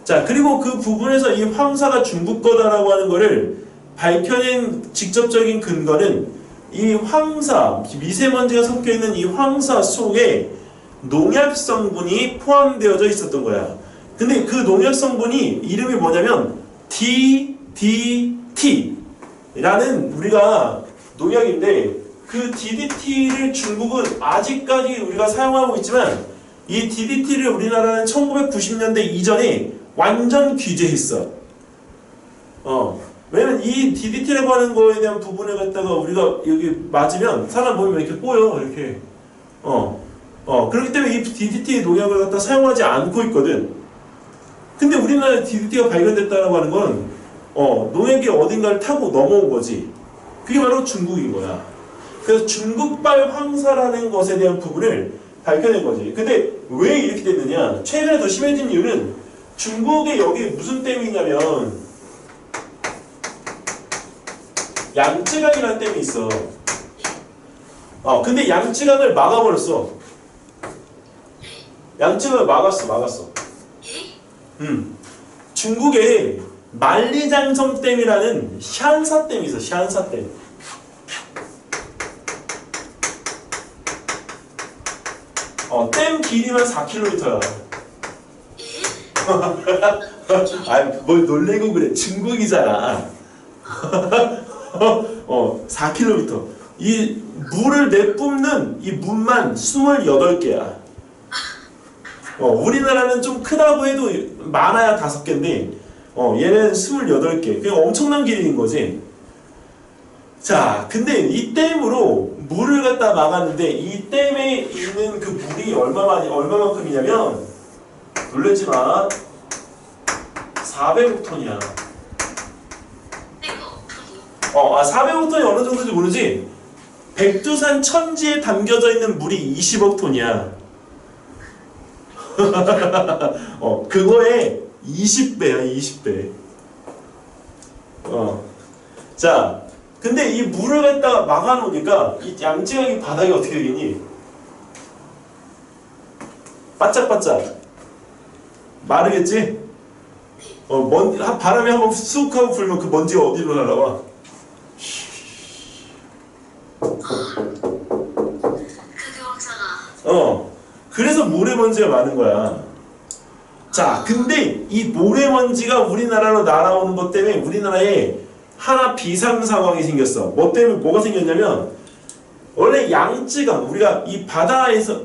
자, 그리고 그 부분에서 이 황사가 중국 거다라고 하는 거를 밝혀낸 직접적인 근거는 이 황사, 미세먼지가 섞여 있는 이 황사 속에 농약 성분이 포함되어져 있었던 거야. 근데 그 농약 성분이 이름이 뭐냐면 DDT라는 우리가 농약인데 그 DDT를 중국은 아직까지 우리가 사용하고 있지만 이 DDT를 우리나라는 1990년대 이전에 완전 규제했어. 왜냐면 이 DDT라고 하는 거에 대한 부분을 갖다가 우리가 여기 맞으면 사람 몸이 이렇게 꼬여 이렇게. 그렇기 때문에 이 DDT 농약을 갖다 사용하지 않고 있거든. 근데 우리나라에 DDT가 발견됐다고 하는 건 농약이 어딘가를 타고 넘어온 거지. 그게 바로 중국인 거야. 그래서 중국발 황사라는 것에 대한 부분을 밝혀낸 거지. 근데 왜 이렇게 됐느냐? 최근에 더 심해진 이유는 중국의 여기 무슨 댐이냐면 양쯔강이라는 댐이 있어. 근데 양쯔강을 막아버렸어. 양쯔강을 막았어. 중국에 만리장성 댐이라는 샨사 댐이 있어. 샨사 댐. 댐 길이만 4km야. 뭘 놀래고 그래. 중국이잖아. 4km. 이 물을 내뿜는 이 문만 28개야. 우리나라는 좀 크다고 해도 많아야 5개인데, 얘는 28개. 그냥 엄청난 길이인 거지. 자, 근데 이 댐으로 물을 갖다 막았는데, 이 댐에 있는 그 물이 얼마만큼이냐면, 놀라지 마. 400톤이야. 400톤이 어느 정도인지 모르지? 백두산 천지에 담겨져 있는 물이 20억 톤이야. 그거의 20배야, 20배. 자, 근데 이 물을 갖다가 막아놓으니까 이 양쯔강이 바닥이 어떻게 되겠니? 바짝바짝 마르겠지? 바람이 한번 쑥 하고 불면 그 먼지가 어디로 날아와? 그래서 모래먼지가 많은 거야. 자, 근데 이 모래먼지가 우리나라로 날아오는 것 때문에 우리나라에 하나 비상 상황이 생겼어. 뭐 때문에 뭐가 생겼냐면, 원래 양쯔강, 우리가 이 바다에서,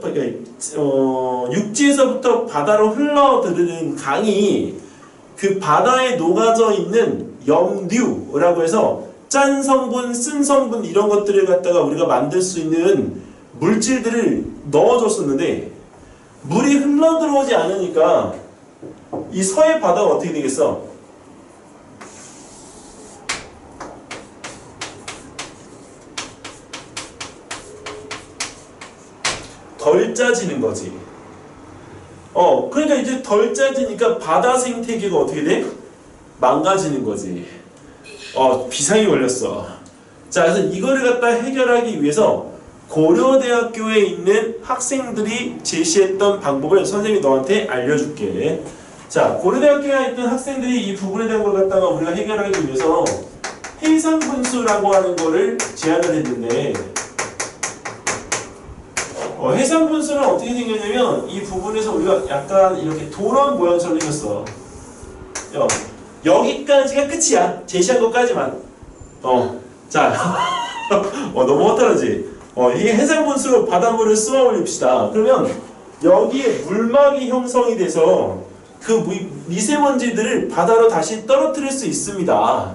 육지에서부터 바다로 흘러들는 강이 그 바다에 녹아져 있는 염류라고 해서 짠 성분, 쓴 성분 이런 것들을 갖다가 우리가 만들 수 있는 물질들을 넣어줬었는데, 물이 흘러 들어오지 않으니까 이 서해 바다가 어떻게 되겠어? 덜 짜지는 거지. 그러니까 이제 덜 짜지니까 바다 생태계가 어떻게 돼? 망가지는 거지. 비상이 걸렸어. 자, 그래서 이거를 갖다 해결하기 위해서 고려대학교에 있는 학생들이 제시했던 방법을 선생님이 너한테 알려줄게. 자, 고려대학교에 있던 학생들이 이 부분에 대한 걸 갖다가 우리가 해결하기 위해서 해상분수라고 하는 거를 제안을 했는데, 해상분수는 어떻게 생겼냐면, 이 부분에서 우리가 약간 이렇게 도런 모양처럼 생겼어. 여기까지가 끝이야. 제시한 것까지만. 자, 너무 허탈하지? 이 해상분수로 바닷물을 쏘아 올립시다. 그러면 여기에 물막이 형성이 돼서 그 미세먼지들을 바다로 다시 떨어뜨릴 수 있습니다.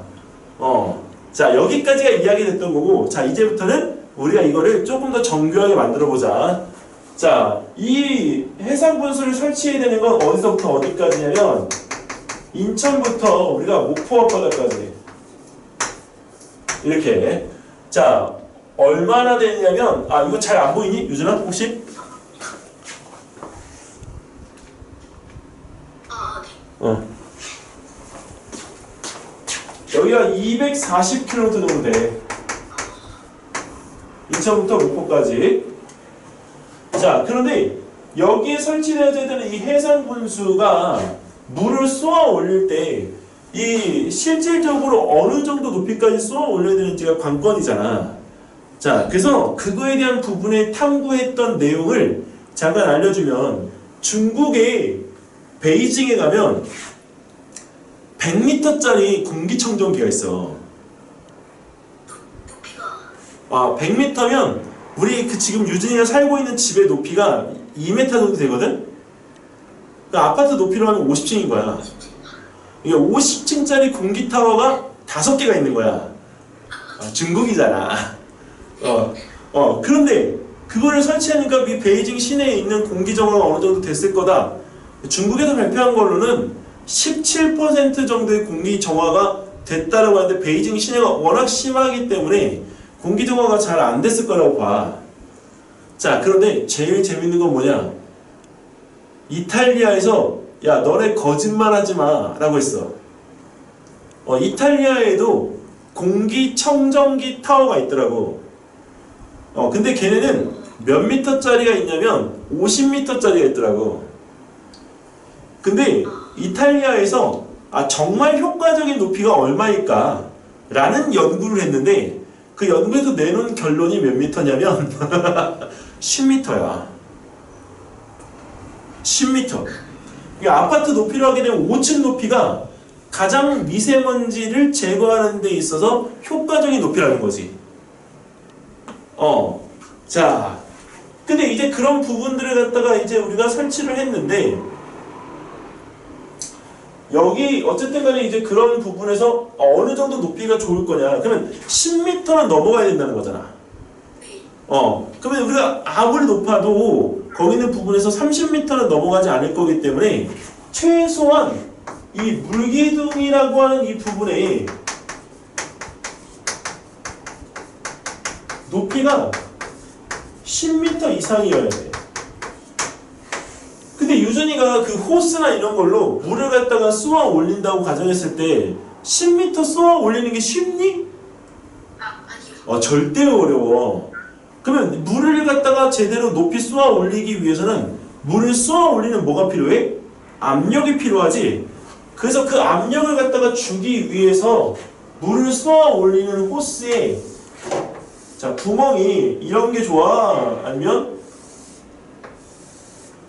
자, 여기까지가 이야기됐던 거고, 자, 이제부터는 우리가 이거를 조금 더 정교하게 만들어 보자. 자, 이 해상분수를 설치해야 되는 건 어디서부터 어디까지냐면, 인천부터 우리가 목포 앞바다까지 이렇게. 자, 얼마나 되냐면, 이거 잘 안 보이니? 유준아, 혹시? 여기가 240km 정도 돼. 인천부터 목포까지. 자, 그런데 여기에 설치되어야 되는 이 해상분수가 물을 쏘아 올릴 때 이 실질적으로 어느 정도 높이까지 쏘아 올려야 되는지가 관건이잖아. 자, 그래서 그거에 대한 부분에 탐구했던 내용을 잠깐 알려주면, 중국의 베이징에 가면 100m짜리 공기청정기가 있어. 100m면 우리 지금 유진이가 살고 있는 집의 높이가 2m 정도 되거든? 그러니까 아파트 높이로 하면 50층인 거야. 이게 50층짜리 공기타워가 5개가 있는 거야. 중국이잖아. 그런데 그거를 설치하니까 이 베이징 시내에 있는 공기 정화가 어느 정도 됐을 거다. 중국에서 발표한 걸로는 17% 정도의 공기 정화가 됐다라고 하는데, 베이징 시내가 워낙 심하기 때문에 공기 정화가 잘 안 됐을 거라고 봐. 자, 그런데 제일 재밌는 건 뭐냐? 이탈리아에서 야, 너네 거짓말하지 마 라고 했어. 이탈리아에도 공기청정기 타워가 있더라고. 근데 걔네는 몇 미터짜리가 있냐면 50미터짜리가 있더라고. 근데 이탈리아에서 정말 효과적인 높이가 얼마일까? 라는 연구를 했는데 그 연구에서 내놓은 결론이 몇 미터냐면 10미터야. 10미터. 이 아파트 높이로 하게 되면 5층 높이가 가장 미세먼지를 제거하는 데 있어서 효과적인 높이라는 거지. 자, 근데 이제 그런 부분들을 갖다가 이제 우리가 설치를 했는데 여기 어쨌든 간에 이제 그런 부분에서 어느 정도 높이가 좋을 거냐. 그러면 10m는 넘어가야 된다는 거잖아. 그러면 우리가 아무리 높아도 거기 있는 부분에서 30m는 넘어가지 않을 거기 때문에 최소한 이 물기둥이라고 하는 이 부분에 높이가 10m 이상이어야 돼. 근데 유준이가 그 호스나 이런 걸로 물을 갖다가 쏘아 올린다고 가정했을 때 10m 쏘아 올리는 게 쉽니? 아니요. 절대 어려워. 그러면 물을 갖다가 제대로 높이 쏘아 올리기 위해서는 물을 쏘아 올리는 뭐가 필요해? 압력이 필요하지. 그래서 그 압력을 갖다가 주기 위해서 물을 쏘아 올리는 호스에 자, 구멍이 이런 게 좋아? 아니면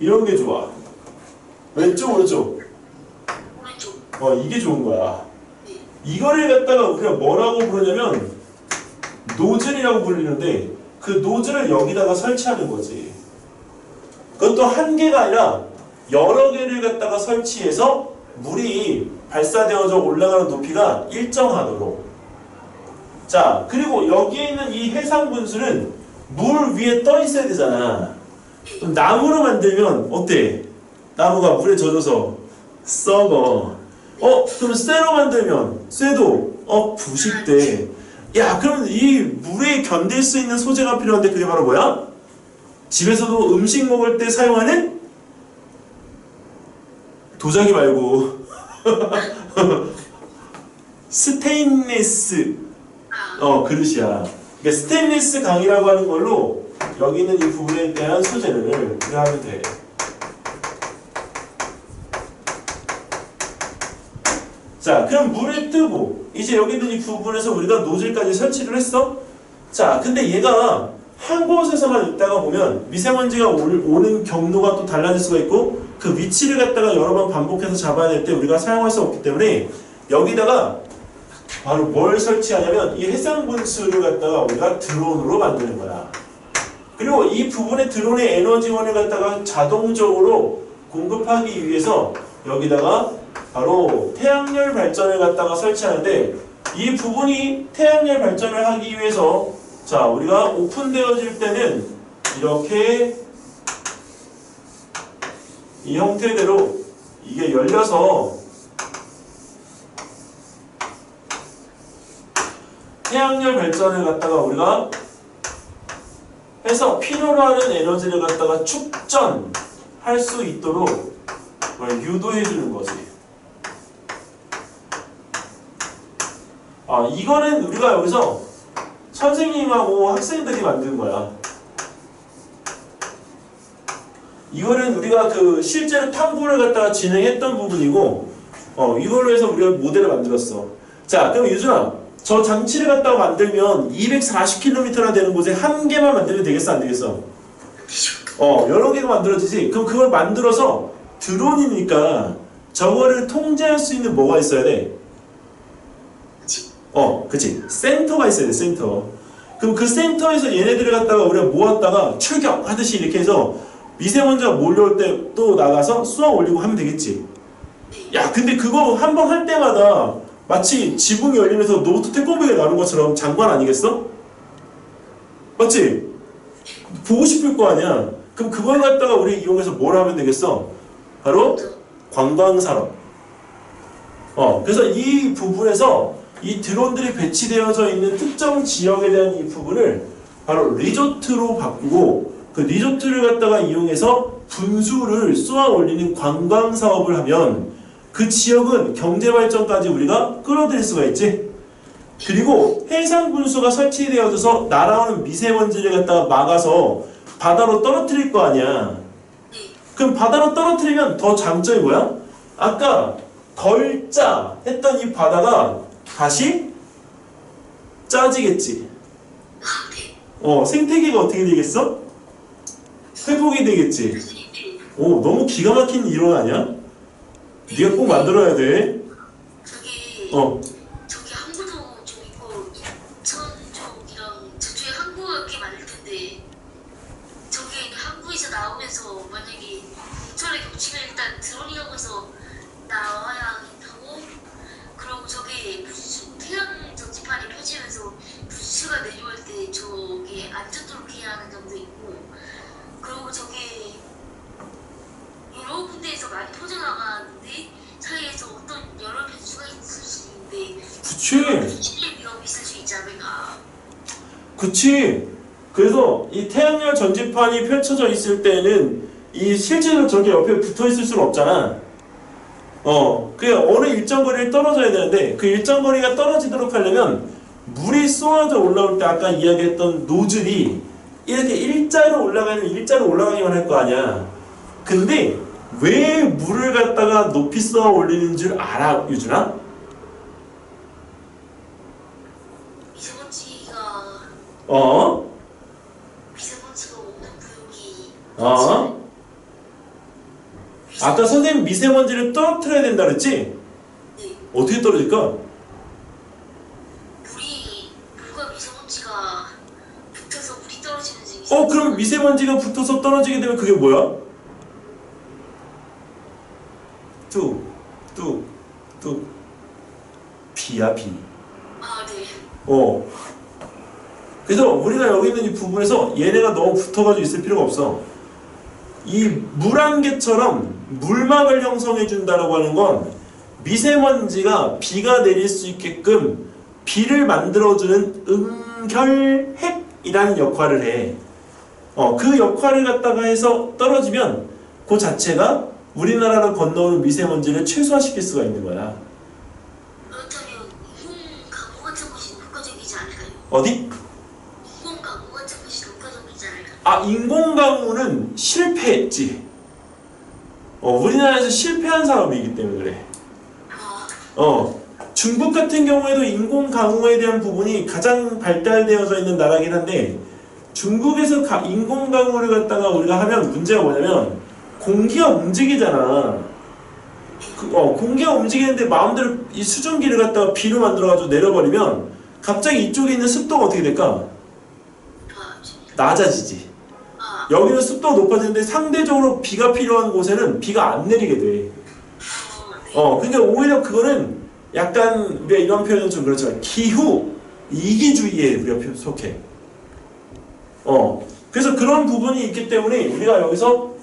이런 게 좋아? 왼쪽, 오른쪽? 오른쪽. 이게 좋은 거야. 이거를 갖다가 우리가 뭐라고 부르냐면 노즐이라고 불리는데 그 노즐을 여기다가 설치하는 거지. 그것도 한 개가 아니라 여러 개를 갖다가 설치해서 물이 발사되어져 올라가는 높이가 일정하도록. 자, 그리고 여기에 있는 이 해상 분수는 물 위에 떠 있어야 되잖아. 그럼 나무로 만들면 어때? 나무가 물에 젖어서 썩어. 그럼 쇠로 만들면 쇠도 부식돼. 야, 그럼 이 물에 견딜 수 있는 소재가 필요한데 그게 바로 뭐야? 집에서도 음식 먹을 때 사용하는 도자기 말고 스테인리스 그릇이야. 그러니까 스테인리스 강이라고 하는 걸로 여기 있는 이 부분에 대한 소재를 우리가 하면 돼. 자, 그럼 물에 뜨고 이제 여기 있는 이 부분에서 우리가 노즐까지 설치를 했어. 자, 근데 얘가 한 곳에서만 있다가 보면 미세먼지가 오는 경로가 또 달라질 수가 있고 그 위치를 갖다가 여러 번 반복해서 잡아야 될 때 우리가 사용할 수 없기 때문에 여기다가 바로 뭘 설치하냐면 이 해상 분수를 갖다가 우리가 드론으로 만드는 거야. 그리고 이 부분에 드론의 에너지원을 갖다가 자동적으로 공급하기 위해서 여기다가 바로 태양열 발전을 갖다가 설치하는데 이 부분이 태양열 발전을 하기 위해서 자, 우리가 오픈되어질 때는 이렇게 이 형태대로 이게 열려서 태양열 발전을 갖다가 우리가 해서 필요로 하는 에너지를 갖다가 축전할 수 있도록 유도해 주는 거지. 이거는 우리가 여기서 선생님하고 학생들이 만든 거야. 이거는 우리가 그 실제로 탐구를 갖다가 진행했던 부분이고 이걸로 해서 우리가 모델을 만들었어. 자, 그럼 유준아, 저 장치를 갖다가 만들면 240km나 되는 곳에 한 개만 만들면 되겠어, 안 되겠어? 여러 개가 만들어지지. 그럼 그걸 만들어서 드론이니까 저거를 통제할 수 있는 뭐가 있어야 돼? 그치. 센터가 있어야 돼, 센터. 그럼 그 센터에서 얘네들을 갖다가 우리가 모았다가 출격하듯이 이렇게 해서 미세먼지가 몰려올 때 또 나가서 쏘아 올리고 하면 되겠지. 야, 근데 그거 한 번 할 때마다 마치 지붕이 열리면서 노트 태권도에 나오는 것처럼 장관 아니겠어? 맞지? 보고 싶을 거 아니야. 그럼 그걸 갖다가 우리 이용해서 뭘 하면 되겠어? 바로 관광산업. 그래서 이 부분에서 이 드론들이 배치되어져 있는 특정 지역에 대한 이 부분을 바로 리조트로 바꾸고 그 리조트를 갖다가 이용해서 분수를 쏘아 올리는 관광 사업을 하면 그 지역은 경제 발전까지 우리가 끌어들일 수가 있지. 그리고 해상 분수가 설치되어져서 날아오는 미세먼지를 갖다가 막아서 바다로 떨어뜨릴 거 아니야. 네. 그럼 바다로 떨어뜨리면 더 장점이 뭐야? 아까 덜 짜 했던 이 바다가 다시 짜지겠지. 아, 네. 생태계가 어떻게 되겠어? 회복이 되겠지. 네. 오, 너무 기가 막힌 이론 아니야? 네가 꼭 만들어야 돼. 저기 어, 저기 항구도 좀 있고 인천 쪽이랑 저쪽에 항구가 꽤 많을 텐데 저기 항구에서 나오면서 만약에 인천에 겹치면 일단 드론이라고 해서 나와야 하고 그리고 저기 부스 태양 전지판이 펴지면서 부스가 내려올 때 저기 안 젖도록 해야 하는 점도 있고 그리고 저기 여러 군데에서 많이 퍼져나가는데 사이에서 어떤 여러 변수가 있을 수 있는데 그치. 실내 위험이 있을 수 있지 않을까. 그치. 그래서 이 태양열 전지판이 펼쳐져 있을 때는 이 실제로 저게 옆에 붙어 있을 수는 없잖아. 그 어느 일정 거리를 떨어져야 되는데 그 일정 거리가 떨어지도록 하려면 물이 쏟아져 올라올 때 아까 이야기했던 노즐이 이렇게 일자로 올라가기만 할 거 아니야. 근데 왜 물을 갖다가 높이 쏘아 올리는 줄 알아, 유준아? 미세먼지가 어? 미세먼지가 오는 구역이 아까 선생님 미세먼지를 떨어뜨려야 된다 그랬지? 네, 어떻게 떨어질까? 물과 미세먼지가 붙어서 물이 떨어지면서 그럼 미세먼지가 붙어서 떨어지게 되면 그게 뭐야? 뚝 비야 비. 아, 네. 그래서 우리가 여기 있는 이 부분에서 얘네가 너무 붙어가지고 있을 필요가 없어. 이 물안개처럼 물막을 형성해 준다라고 하는 건 미세먼지가 비가 내릴 수 있게끔 비를 만들어주는 응결핵이라는 역할을 해. 그 역할을 갖다가 해서 떨어지면 그 자체가 우리나라를 건너오는 미세먼지를 최소화시킬 수가 있는 거야. 그렇다면 인공 강우 같은 것이 효과적이지 않을까요? 어디? 인공 강우 같은 것이 효과적이지 않을까요? 인공강우는 실패했지. 우리나라에서 실패한 사업이기 때문에 그래. 중국 같은 경우에도 인공강우에 대한 부분이 가장 발달되어져 있는 나라긴 한데 중국에서 인공강우를 갖다가 우리가 하면 문제가 뭐냐면 공기가 움직이잖아. 공기가 움직이는데 마음대로 이 수증기를 갖다가 비로 만들어가지고 내려버리면 갑자기 이쪽에 있는 습도가 어떻게 될까? 낮아지지. 여기는 습도가 높아지는데 상대적으로 비가 필요한 곳에는 비가 안 내리게 돼. 그러니까 오히려 그거는 약간 우리가 이런 표현은 좀 그렇지만 기후 이기주의에 우리가 속해. 그래서 그런 부분이 있기 때문에 우리가 여기서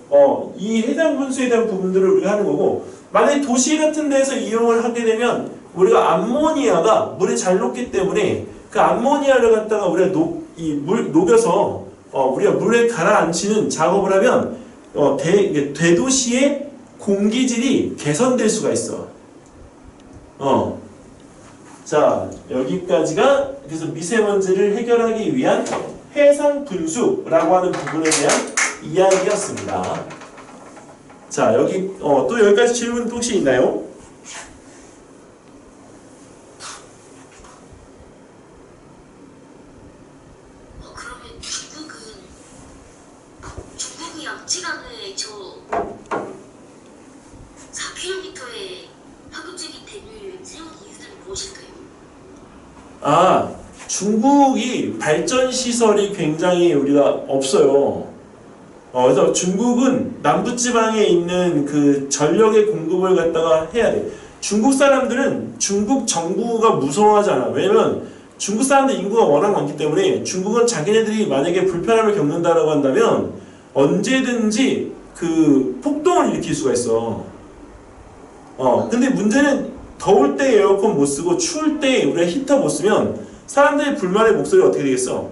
이 해당 분수에 대한 부분들을 우리가 하는 거고 만약에 도시 같은 데서 이용을 하게 되면 우리가 암모니아가 물에 잘 녹기 때문에 그 암모니아를 갖다가 우리가 녹여서 우리가 물에 가라앉히는 작업을 하면 대도시의 공기질이 개선될 수가 있어. 자, 여기까지가 그래서 미세먼지를 해결하기 위한 해상 분수라고 하는 부분에 대한 이야기였습니다. 자, 여기 또 여기까지 질문 혹시 있나요? 그러면 중국이 양치강에 저 4km의 파급적인 댐을 세운 이유는 무엇일까요? 중국이 발전 시설이 굉장히 우리가 없어요. 그래서 중국은 남부지방에 있는 그 전력의 공급을 갖다가 해야 돼. 중국 사람들은 중국 정부가 무서워하잖아. 왜냐면 중국 사람들 인구가 워낙 많기 때문에 중국은 자기네들이 만약에 불편함을 겪는다라고 한다면 언제든지 그 폭동을 일으킬 수가 있어. 근데 문제는 더울 때 에어컨 못 쓰고 추울 때 우리가 히터 못 쓰면 사람들의 불만의 목소리가 어떻게 되겠어?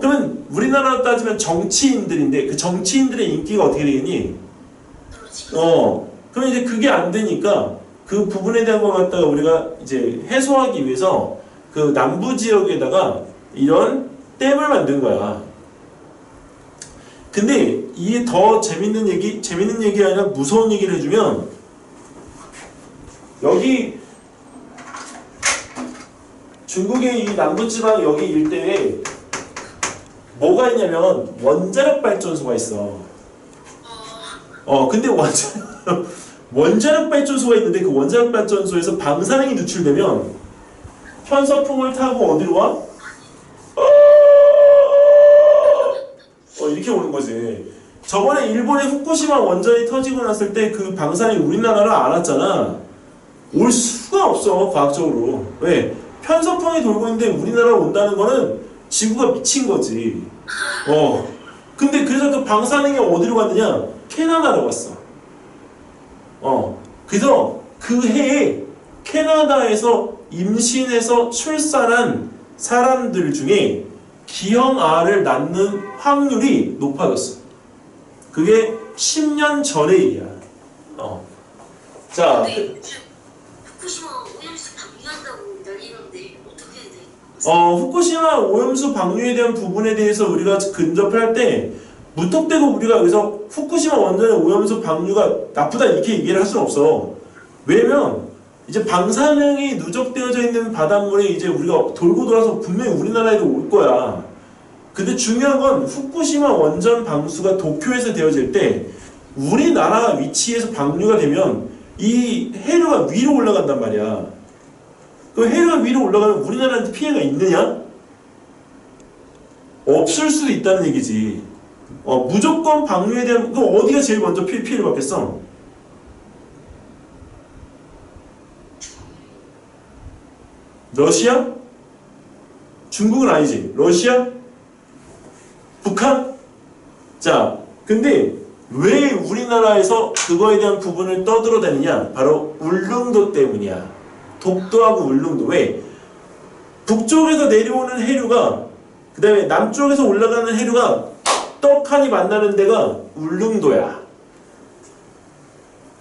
그러면 우리나라로 따지면 정치인들인데 그 정치인들의 인기가 어떻게 되겠니? 그러면 이제 그게 안 되니까 그 부분에 대한 것 갖다가 우리가 이제 해소하기 위해서 그 남부 지역에다가 이런 댐을 만든 거야. 근데 이게 더 재밌는 얘기 아니라 무서운 얘기를 해주면, 여기 중국의 이 남부지방 여기 일대에 뭐가 있냐면 원자력 발전소가 있어. 근데 원자력 발전소가 있는데 그 원자력 발전소에서 방사능이 누출되면 편서풍을 타고 어디로 와? 이렇게 오는 거지. 저번에 일본의 후쿠시마 원전이 터지고 났을 때 그 방사능이 우리나라를 안 왔잖아. 올 수가 없어, 과학적으로. 왜? 편서풍이 돌고 있는데 우리나라로 온다는 거는 지구가 미친 거지. 근데 그래서 그 방사능이 어디로 갔느냐? 캐나다로 갔어. 그래서 그 해에 캐나다에서 임신해서 출산한 사람들 중에 기형아를 낳는 확률이 높아졌어. 그게 10년 전의 일이야. 자, 근데 후쿠시마 오염수 방류한다고 난리던데 어떻게 해야 돼? 후쿠시마 오염수 방류에 대한 부분에 대해서 우리가 근접을 할 때 무턱대고 우리가 여기서 후쿠시마 원전의 오염수 방류가 나쁘다 이렇게 얘기를 할 수는 없어. 왜냐면 이제 방사능이 누적되어져 있는 바닷물에 이제 우리가 돌고 돌아서 분명히 우리나라에도 올 거야. 근데 중요한 건 후쿠시마 원전 방수가 도쿄에서 되어질 때 우리나라 위치에서 방류가 되면 이 해류가 위로 올라간단 말이야. 그 해류가 위로 올라가면 우리나라한테 피해가 있느냐? 없을 수도 있다는 얘기지. 무조건 방류에 대한, 그럼 어디가 제일 먼저 피해를 받겠어? 러시아? 중국은 아니지. 러시아? 북한? 자, 근데 왜 우리나라에서 그거에 대한 부분을 떠들어대느냐? 바로 울릉도 때문이야. 독도하고 울릉도. 왜? 북쪽에서 내려오는 해류가, 그 다음에 남쪽에서 올라가는 해류가 떡하니 만나는 데가 울릉도야.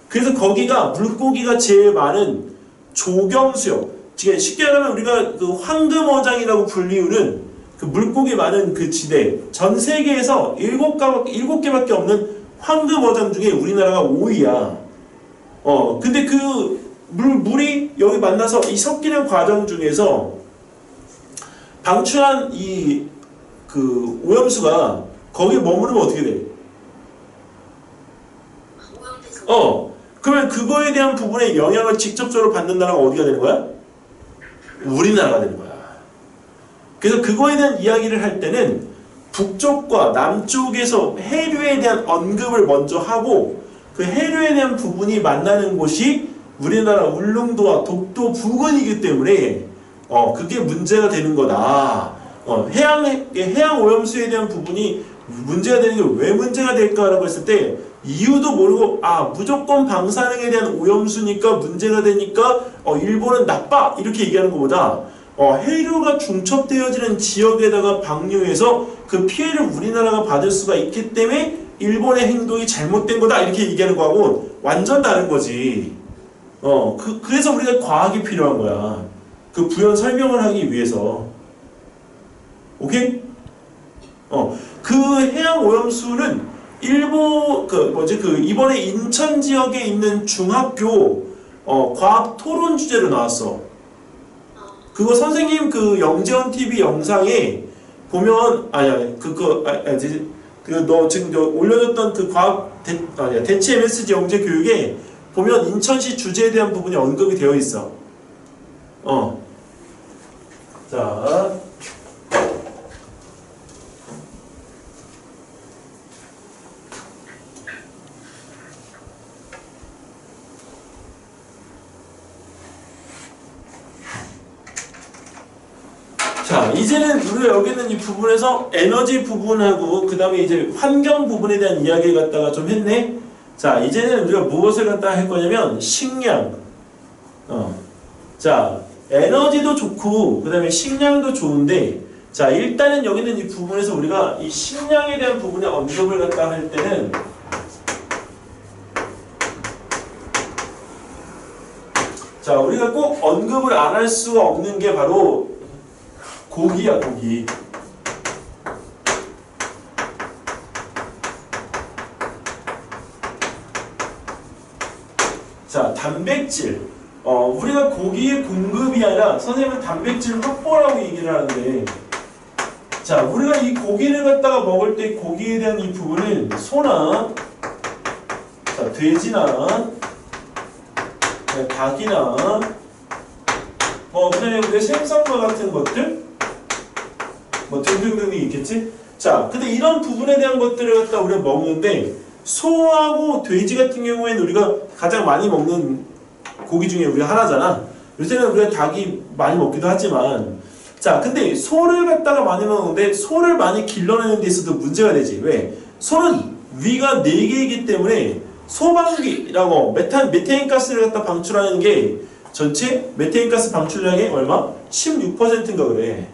그래서 거기가 물고기가 제일 많은 조경수역. 쉽게 말하면 우리가 그 황금어장이라고 불리우는 그 물고기 많은 그 지대, 전 세계에서 7개밖에 없는 황금어장 중에 우리나라가 5위야. 근데 그 물이 여기 만나서 이 섞이는 과정 중에서 방출한 이 그 오염수가 거기에 머무르면 어떻게 돼? 오염돼서. 그러면 그거에 대한 부분에 영향을 직접적으로 받는 나라가 어디가 되는 거야? 우리나라가 되는 거야. 그래서 그거에 대한 이야기를 할 때는 북쪽과 남쪽에서 해류에 대한 언급을 먼저 하고 그 해류에 대한 부분이 만나는 곳이 우리나라 울릉도와 독도 부근이기 때문에 그게 문제가 되는 거다. 해양 오염수에 대한 부분이 문제가 되는 게 왜 문제가 될까라고 했을 때 이유도 모르고 무조건 방사능에 대한 오염수니까 문제가 되니까 일본은 나빠 이렇게 얘기하는 것보다 해류가 중첩되어지는 지역에다가 방류해서 그 피해를 우리나라가 받을 수가 있기 때문에 일본의 행동이 잘못된 거다 이렇게 얘기하는 거하고 완전 다른 거지. 그래서 우리가 과학이 필요한 거야. 그 부연 설명을 하기 위해서. 오케이? 그 해양 오염수는 이번에 인천 지역에 있는 중학교 과학 토론 주제로 나왔어. 그거 선생님 그 영재원 TV 영상에 보면 너 지금 올려줬던 그 과학 대치 MSG 영재 교육에 보면 인천시 주제에 대한 부분이 언급이 되어 있어. 자. 자, 이제는 우리가 여기 있는 이 부분에서 에너지 부분하고 그 다음에 이제 환경 부분에 대한 이야기를 갖다가 좀 했네. 자, 이제는 우리가 무엇을 갖다가 할 거냐면 식량. 자, 에너지도 좋고 그 다음에 식량도 좋은데, 자, 일단은 여기 있는 이 부분에서 우리가 이 식량에 대한 부분에 언급을 갖다가 할 때는 자, 우리가 꼭 언급을 안 할 수가 없는 게 바로 고기야, 고기. 자, 단백질. 우리가 고기의 공급이 아니라 선생님은 단백질 확보라고 얘기를 하는데, 자, 우리가 이 고기를 갖다가 먹을 때 고기에 대한 이 부분은 소나, 자, 돼지나, 닭이나, 그다음에 우리가 생선과 같은 것들, 등등등이 있겠지? 자, 근데 이런 부분에 대한 것들을 갖다 우리가 먹는데, 소하고 돼지 같은 경우에는 우리가 가장 많이 먹는 고기 중에 우리가 하나잖아. 요새는 우리가 닭이 많이 먹기도 하지만, 자, 근데 소를 갖다가 많이 먹는데 소를 많이 길러내는 데 있어도 문제가 되지. 왜? 소는 위가 4개이기 때문에 소방기라고 메테인 가스를 갖다 방출하는 게 전체 메테인 가스 방출량의 얼마? 16%인가 그래.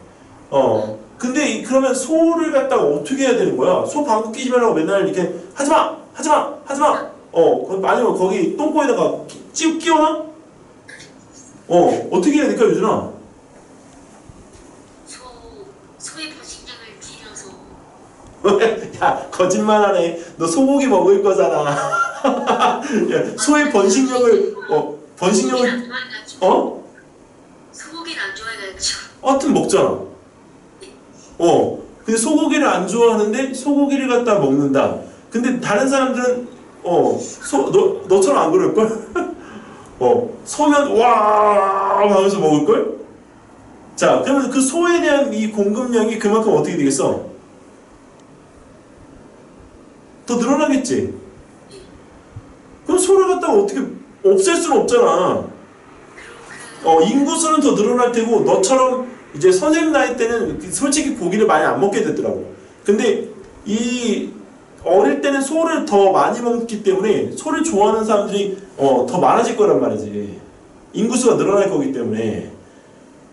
근데 그러면 소를 갖다가 어떻게 해야 되는 거야? 소 방귀 끼지 말라고 맨날 이렇게 하지마! 하지마! 하지마! 아니면 거기 똥꼬에다가 찌우 끼워놔? 어떻게 해야 될까, 유준아? 소의 번식량을 줄여서. 야, 거짓말하네. 너 소고기 먹을 거잖아. 야, 소의 번식력을, 소고기는 안 좋아해가지고. 하여튼 먹잖아. 근데 소고기를 안 좋아하는데 소고기를 갖다 먹는다. 근데 다른 사람들은 너처럼 안 그럴걸? 소면 와 하면서 먹을걸? 자, 그러면 그 소에 대한 이 공급량이 그만큼 어떻게 되겠어? 더 늘어나겠지? 그럼 소를 갖다가 어떻게 없앨 수는 없잖아. 인구수는 더 늘어날 테고 너처럼 이제 선생님 나이 때는 솔직히 고기를 많이 안 먹게 되더라고. 근데 이 어릴 때는 소를 더 많이 먹기 때문에 소를 좋아하는 사람들이 더 많아질 거란 말이지. 인구수가 늘어날 거기 때문에.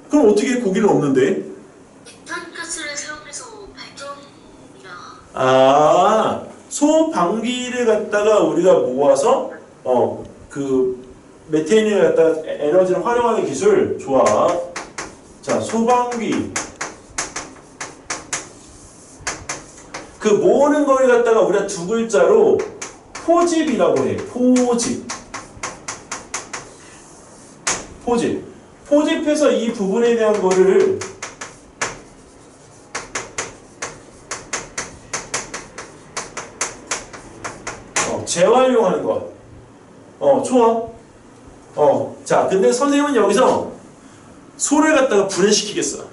그럼 어떻게 고기를 먹는데? 메탄가스를 사용해서 발전이라. 소 방귀를 갖다가 우리가 모아서 그 메테인을 갖다가 에너지를 활용하는 기술. 좋아. 자, 소방귀. 그 모으는 거를 갖다가 우리가 두 글자로 포집이라고 해. 포집. 포집해서 이 부분에 대한 거를 재활용하는 거. 좋아. 자, 근데 선생님은 여기서 소를 갖다가 분해시키겠어.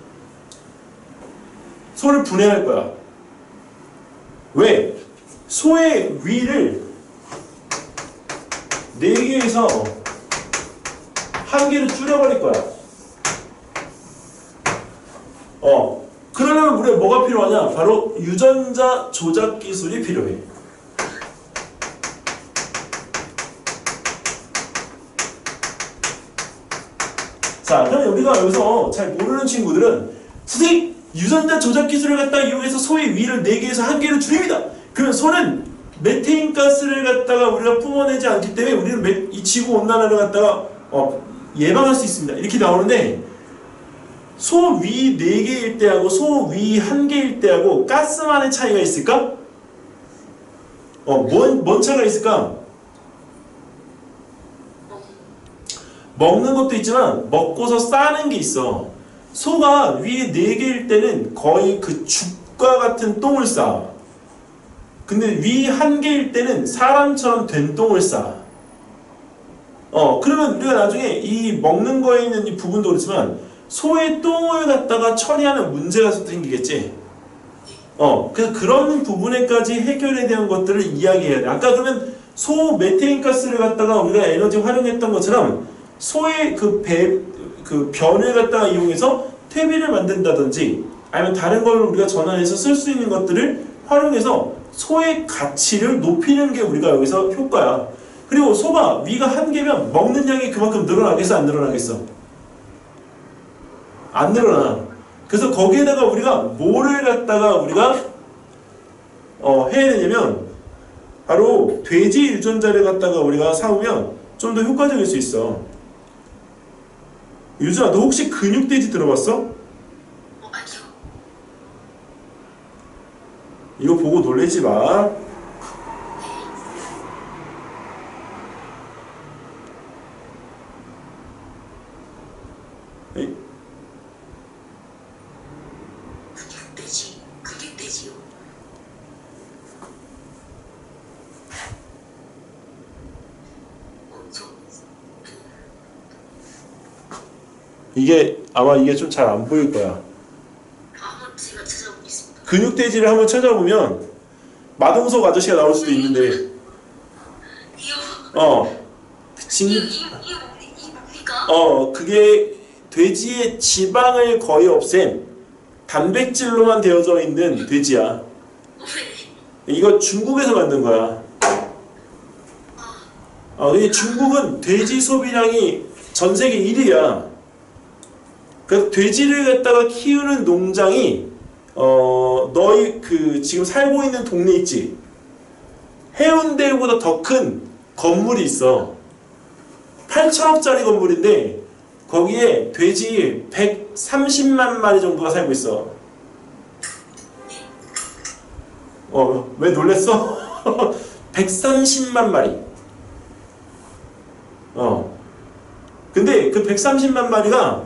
소를 분해할 거야. 왜? 소의 위를 4개에서 1개를 줄여버릴 거야. 그러려면 우리가 뭐가 필요하냐? 바로 유전자 조작 기술이 필요해. 자, 그럼 우리가 여기서 잘 모르는 친구들은 선생님! 유전자 조작 기술을 갖다가 이용해서 소의 위를 4개에서 1개를 줄입니다. 그러면 소는 메테인 가스를 갖다가 우리가 뿜어내지 않기 때문에 우리는 이 지구 온난화를 갖다가 예방할 수 있습니다. 이렇게 나오는데 소 위 4개일 때하고 소 위 1개일 때하고 가스만의 차이가 있을까? 뭔 차이가 있을까? 먹는 것도 있지만 먹고서 싸는 게 있어. 소가 위에 4개일 때는 거의 그 죽과 같은 똥을 싸. 근데 위 1개일 때는 사람처럼 된 똥을 싸. 그러면 우리가 나중에 이 먹는 거에 있는 이 부분도 그렇지만 소의 똥을 갖다가 처리하는 문제가 생기겠지. 그래서 그런 부분에까지 해결에 대한 것들을 이야기해야 돼. 아까 그러면 소 메테인 가스를 갖다가 우리가 에너지 활용했던 것처럼 소의 그 변을 갖다가 이용해서 퇴비를 만든다든지 아니면 다른 걸 우리가 전환해서 쓸 수 있는 것들을 활용해서 소의 가치를 높이는 게 우리가 여기서 효과야. 그리고 소가 위가 1개면 먹는 양이 그만큼 늘어나겠어? 안 늘어나겠어? 안 늘어나. 그래서 거기에다가 우리가 뭐를 갖다가 우리가 해야 되냐면 바로 돼지 유전자를 갖다가 우리가 사오면 좀 더 효과적일 수 있어. 유준아, 너 혹시 근육돼지 들어봤어? 아니요. 이거 보고 놀래지 마. 에이, 근육돼지요. 저, 이게 아마 이게 좀 잘 안 보일 거야. 한번 제가 찾아보겠습니다. 근육돼지를 한번 찾아보면 마동석 아저씨가 나올 수도 있는데, 이거, 진, 이 뭡니까? 그게 돼지의 지방을 거의 없앤 단백질로만 되어져 있는 돼지야. 왜? 이거 중국에서 만든 거야. 이 중국은 돼지 소비량이 전 세계 1위야. 그래서 돼지를 갖다가 키우는 농장이 너희 그 지금 살고 있는 동네 있지? 해운대보다 더 큰 건물이 있어. 8천억짜리 건물인데 거기에 돼지 130만 마리 정도가 살고 있어. 왜 놀랬어? 130만 마리. 근데 그 130만 마리가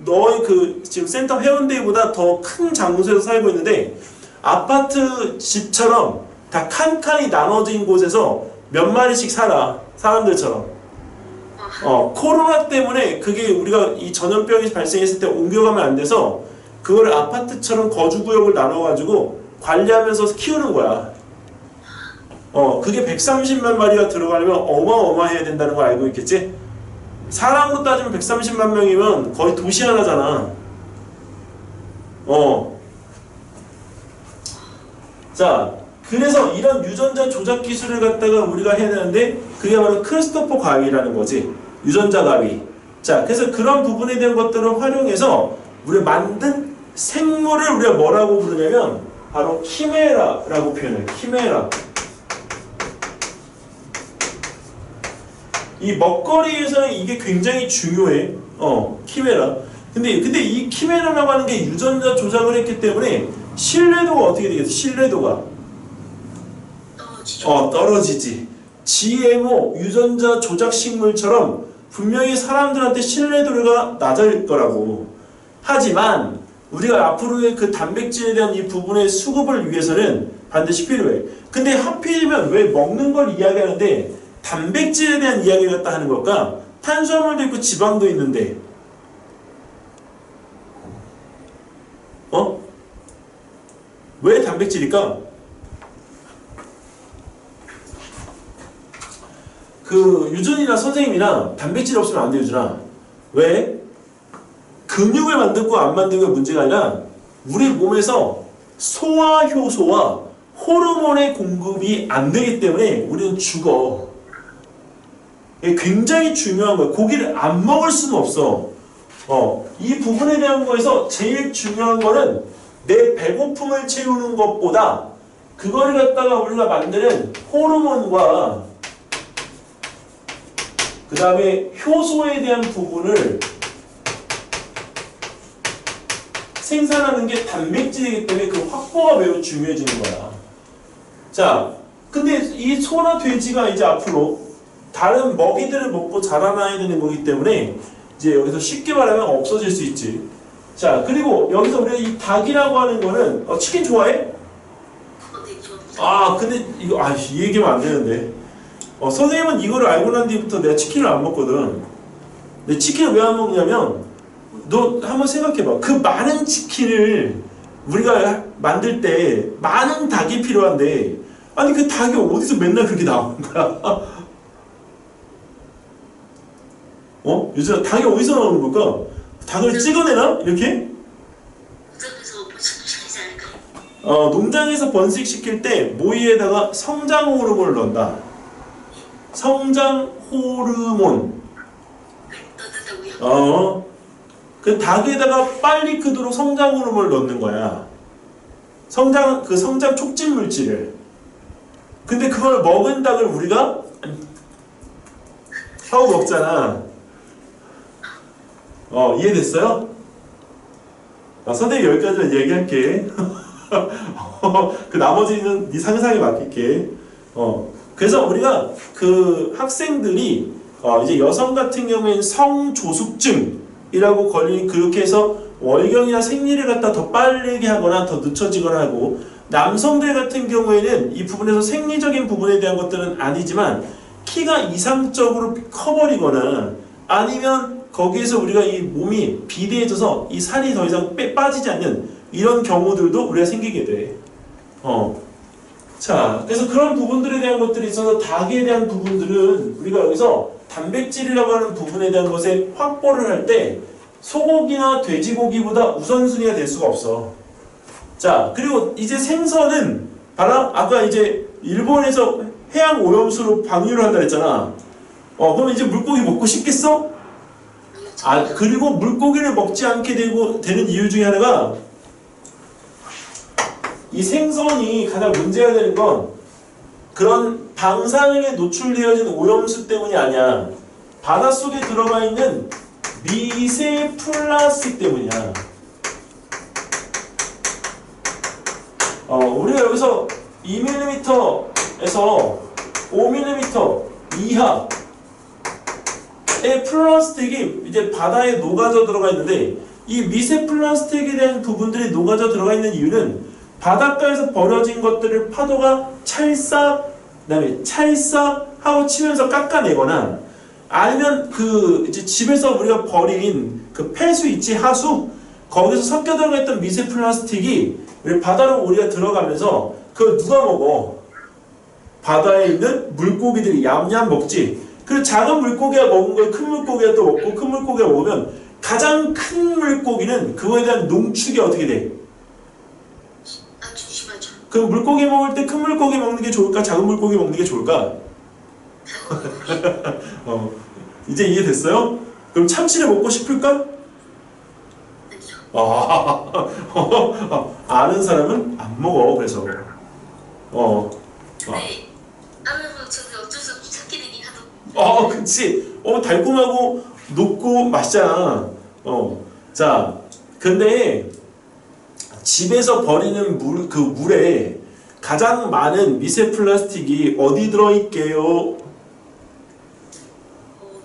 너의 그 지금 센터 해운대보다 더 큰 장소에서 살고 있는데 아파트 집처럼 다 칸칸이 나눠진 곳에서 몇 마리씩 살아. 사람들처럼. 코로나 때문에 그게 우리가 이 전염병이 발생했을 때 옮겨가면 안 돼서 그걸 아파트처럼 거주구역을 나눠가지고 관리하면서 키우는 거야. 그게 130만 마리가 들어가려면 어마어마해야 된다는 걸 알고 있겠지? 사람으로 따지면 130만 명이면 거의 도시 하나잖아. 자, 그래서 이런 유전자 조작 기술을 갖다가 우리가 해야 되는데 그게 바로 크리스토퍼 가위라는 거지. 유전자 가위. 자, 그래서 그런 부분에 대한 것들을 활용해서 우리가 만든 생물을 우리가 뭐라고 부르냐면 바로 키메라라고 표현해요. 키메라. 이 먹거리에서는 이게 굉장히 중요해. 키메라. 근데 이 키메라라고 하는 게 유전자 조작을 했기 때문에 신뢰도가 어떻게 되겠어? 신뢰도가 떨어지지. GMO 유전자 조작 식물처럼 분명히 사람들한테 신뢰도가 낮을 거라고. 하지만 우리가 앞으로의 그 단백질에 대한 이 부분의 수급을 위해서는 반드시 필요해. 근데 하필이면 왜 먹는 걸 이야기하는데 단백질에 대한 이야기를 갖다 하는 걸까? 탄수화물도 있고 지방도 있는데 왜 단백질일까? 그 유준이나 선생님이나 단백질 없으면 안 돼. 유준아. 왜? 근육을 만들고 안 만들고가 문제가 아니라 우리 몸에서 소화효소와 호르몬의 공급이 안 되기 때문에 우리는 죽어. 이게 굉장히 중요한 거야. 고기를 안 먹을 수는 없어. 이 부분에 대한 거에서 제일 중요한 거는 내 배고픔을 채우는 것보다 그거를 갖다가 우리가 만드는 호르몬과 그 다음에 효소에 대한 부분을 생산하는 게 단백질이기 때문에 그 확보가 매우 중요해지는 거야. 자, 근데 이 소나 돼지가 이제 앞으로 다른 먹이들을 먹고 자라나야 되는 거기 때문에 이제 여기서 쉽게 말하면 없어질 수 있지. 자, 그리고 여기서 우리가 이 닭이라고 하는 거는 치킨 좋아해? 네, 좋아합니다. 근데 이거 이 얘기하면 안 되는데. 선생님은 이거를 알고 난 뒤부터 내가 치킨을 안 먹거든. 근데 치킨을 왜 안 먹냐면 너 한번 생각해봐. 그 많은 치킨을 우리가 만들 때 많은 닭이 필요한데 아니 그 닭이 어디서 맨날 그렇게 나오는 거야? 요즘 닭이 어디서 나오는 걸까? 닭을 찍어내나? 이렇게? 농장에서 번식시키지 않을까요? 농장에서 번식시킬 때 모이에다가 성장 호르몬을 넣는다. 성장 호르몬. 넣는다고요? 그 닭에다가 빨리 크도록 성장 호르몬을 넣는 거야. 성장 촉진 물질을. 근데 그걸 먹은 닭을 우리가 하고 먹잖아. 이해됐어요? 선생님이 여기까지만 얘기할게. 그 나머지는 네 상상에 맡길게. 그래서 우리가 그 학생들이 이제 여성 같은 경우에는 성조숙증이라고 걸리니 그렇게 해서 월경이나 생리를 갖다 더 빠르게 하거나 더 늦춰지거나 하고, 남성들 같은 경우에는 이 부분에서 생리적인 부분에 대한 것들은 아니지만 키가 이상적으로 커버리거나 아니면 거기에서 우리가 이 몸이 비대해져서 이 살이 더 이상 빠지지 않는 이런 경우들도 우리가 생기게 돼. 자, 그래서 그런 부분들에 대한 것들이 있어서 닭에 대한 부분들은 우리가 여기서 단백질이라고 하는 부분에 대한 것에 확보를 할 때 소고기나 돼지고기보다 우선순위가 될 수가 없어. 자, 그리고 이제 생선은 봐라, 아까 이제 일본에서 해양 오염수로 방류를 한다 했잖아. 그럼 이제 물고기 먹고 싶겠어? 그리고 물고기를 먹지 않게 되는 이유 중에 하나가, 이 생선이 가장 문제가 되는 건 그런 방사능에 노출되어진 오염수 때문이 아니야. 바닷속에 들어가 있는 미세 플라스틱 때문이야. 우리가 여기서 2mm에서 5mm 이하의 플라스틱이 이제 바다에 녹아져 들어가 있는데, 이 미세 플라스틱에 대한 부분들이 녹아져 들어가 있는 이유는 바닷가에서 버려진 것들을 파도가 그다음에 찰싹하고 치면서 깎아내거나, 아니면 그 이제 집에서 우리가 버린 그 폐수 있지, 하수, 거기서 섞여 들어가 있던 미세 플라스틱이 우리 바다로 우리가 들어가면서 그걸 누가 먹어? 바다에 있는 물고기들이 얌얌 먹지. 그리고 작은 물고기가 먹은 걸 큰 물고기가 또 먹고, 큰 물고기가 먹으면 가장 큰 물고기는 그거에 대한 농축이 어떻게 돼? 조심하죠. 그럼 물고기 먹을 때 큰 물고기 먹는 게 좋을까? 작은 물고기 먹는 게 좋을까? 이제 이해됐어요? 그럼 참치를 먹고 싶을까? 아는 사람은 안 먹어. 그래서 네. 아무래도 저는 어쩔 수 없이 찾게 되긴 하도. 그치. 달콤하고 녹고 맛있잖아. 자, 근데 집에서 버리는 물에 가장 많은 미세 플라스틱이 어디 들어있게요?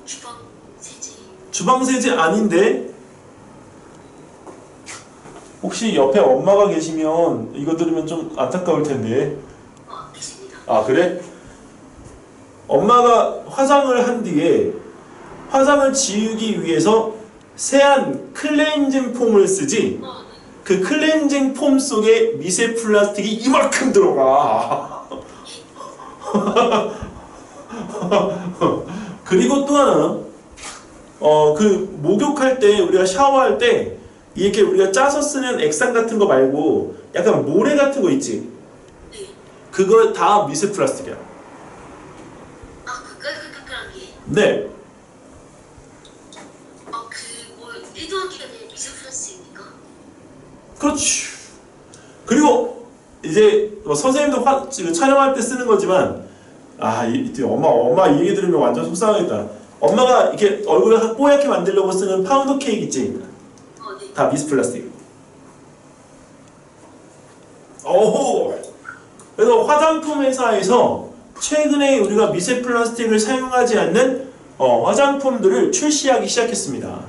주방 세제. 주방 세제 아닌데? 혹시 옆에 엄마가 계시면 이거 들으면 좀 안타까울 텐데. 계십니다. 그래? 엄마가 화장을 한 뒤에 화장을 지우기 위해서 세안 클렌징 폼을 쓰지? 그 클렌징 폼 속에 미세 플라스틱이 이만큼 들어가. 그리고 또 하나, 그 목욕할 때, 우리가 샤워할 때 이렇게 우리가 짜서 쓰는 액상 같은 거 말고 약간 모래 같은 거 있지? 그거 다 미세 플라스틱이야. 그 깔깔깔깔한 게. 네. 일도하기가 미세 플라스틱입니까? 그렇지. 그리고 이제 선생님도 지금 촬영할 때 쓰는 거지만, 엄마 이 얘기 들으면 완전 속상하겠다. 엄마가 이렇게 얼굴을 뽀얗게 만들려고 쓰는 파운드 케이크 있지? 네. 다 미세 플라스틱. 그래서 화장품 회사에서 최근에 우리가 미세 플라스틱을 사용하지 않는 화장품들을 출시하기 시작했습니다.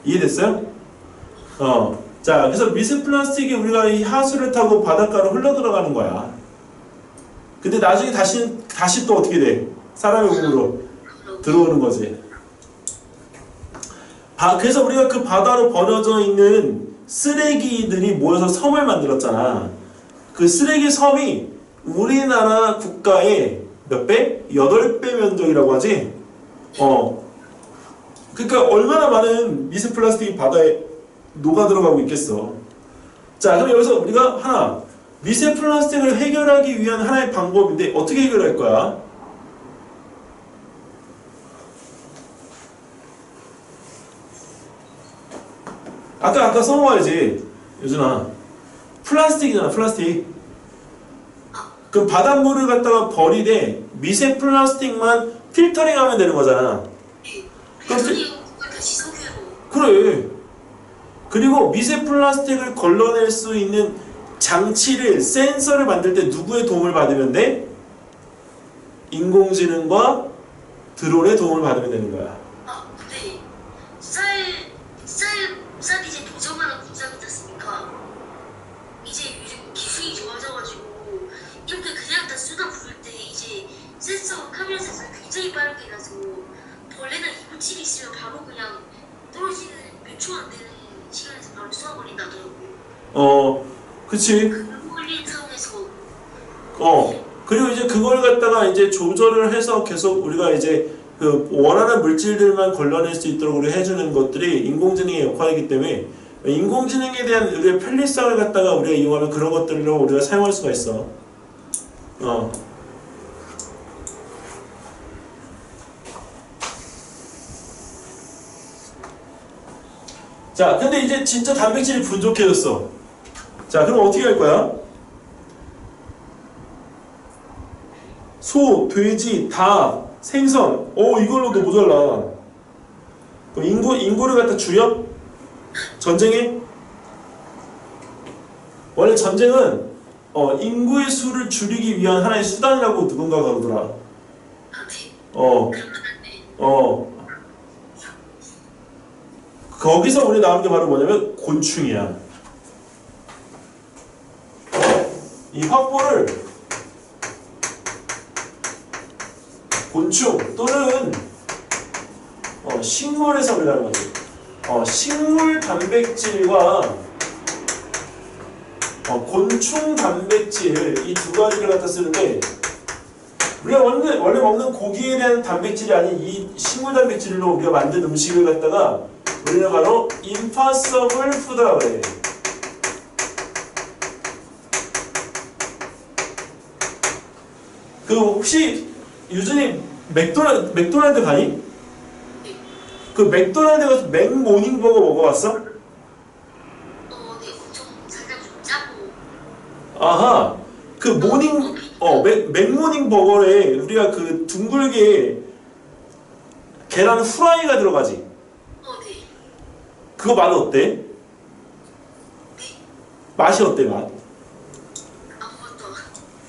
이해됐어요? 자, 그래서 미세 플라스틱이 우리가 이 하수를 타고 바닷가로 흘러 들어가는 거야. 근데 나중에 다시 또 어떻게 돼? 사람의 몸으로 들어오는 거지. 그래서 우리가 그 바다로 버려져 있는 쓰레기들이 모여서 섬을 만들었잖아. 그 쓰레기 섬이 우리나라 국가의 몇 배? 8배 면적이라고 하지? 그러니까 얼마나 많은 미세 플라스틱이 바다에 녹아 들어가고 있겠어. 자, 그럼 여기서 우리가 하나, 미세 플라스틱을 해결하기 위한 하나의 방법인데 어떻게 해결할 거야? 아까 써먹어야지, 유준아. 플라스틱이잖아, 플라스틱. 그럼 바닷물을 갖다가 버리되 미세 플라스틱만 필터링하면 되는 거잖아. 그럼 다시 속 그래. 그리고 미세 플라스틱을 걸러낼 수 있는 장치를, 센서를 만들 때 누구의 도움을 받으면 돼? 인공지능과 드론의 도움을 받으면 되는 거야. 아, 근데 쌀 이제 도정하는 공장 있지 않습니까? 이제 요즘 기술이 좋아져가지고 이렇게 그냥 다 쏟아 부을 때 이제 센서, 카메라 센서 굉장히 빠르게 나서 벌레나 이물질이 있으면 바로 그냥 떨어지는 몇 초 안 되는 시간에서 바로 쏘아버린다더라고요. 그치. 그걸 사용해서 그리고 이제 그걸 갖다가 이제 조절을 해서 계속 우리가 이제 그 원하는 물질들만 걸러낼 수 있도록 우리 해주는 것들이 인공지능의 역할이기 때문에 인공지능에 대한 우리의 편리성을 갖다가 우리가 이용하면 그런 것들로 우리가 사용할 수가 있어. 자, 근데 이제 진짜 단백질이 부족해졌어. 자, 그럼 어떻게 할 거야? 소, 돼지, 닭, 생선. 이걸로도 모자라. 그럼 인구를 갖다 줄여? 전쟁에? 원래 전쟁은 인구의 수를 줄이기 위한 하나의 수단이라고 누군가 그러더라. 거기서 우리 나온 게 바로 뭐냐면 곤충이야. 이 확보를 곤충 또는 식물에서 우리가 하는 거지. 식물 단백질과 곤충 단백질 이 두 가지를 갖다 쓰는데 우리가 원래 먹는 고기에 대한 단백질이 아닌 이 식물 단백질로 우리가 만든 음식을 갖다가 우리는 바로 impossible food라고 해. 그 혹시 유준이 맥도날드 가니? 그 맥도날드 가서 맥모닝버거 먹어봤어? 네, 엄청 살짝 좀 짜고. 아하, 그 맥모닝버거에 우리가 그 둥글게 계란 후라이가 들어가지. 네. 그거 맛 어때? 맛이 어때, 맛?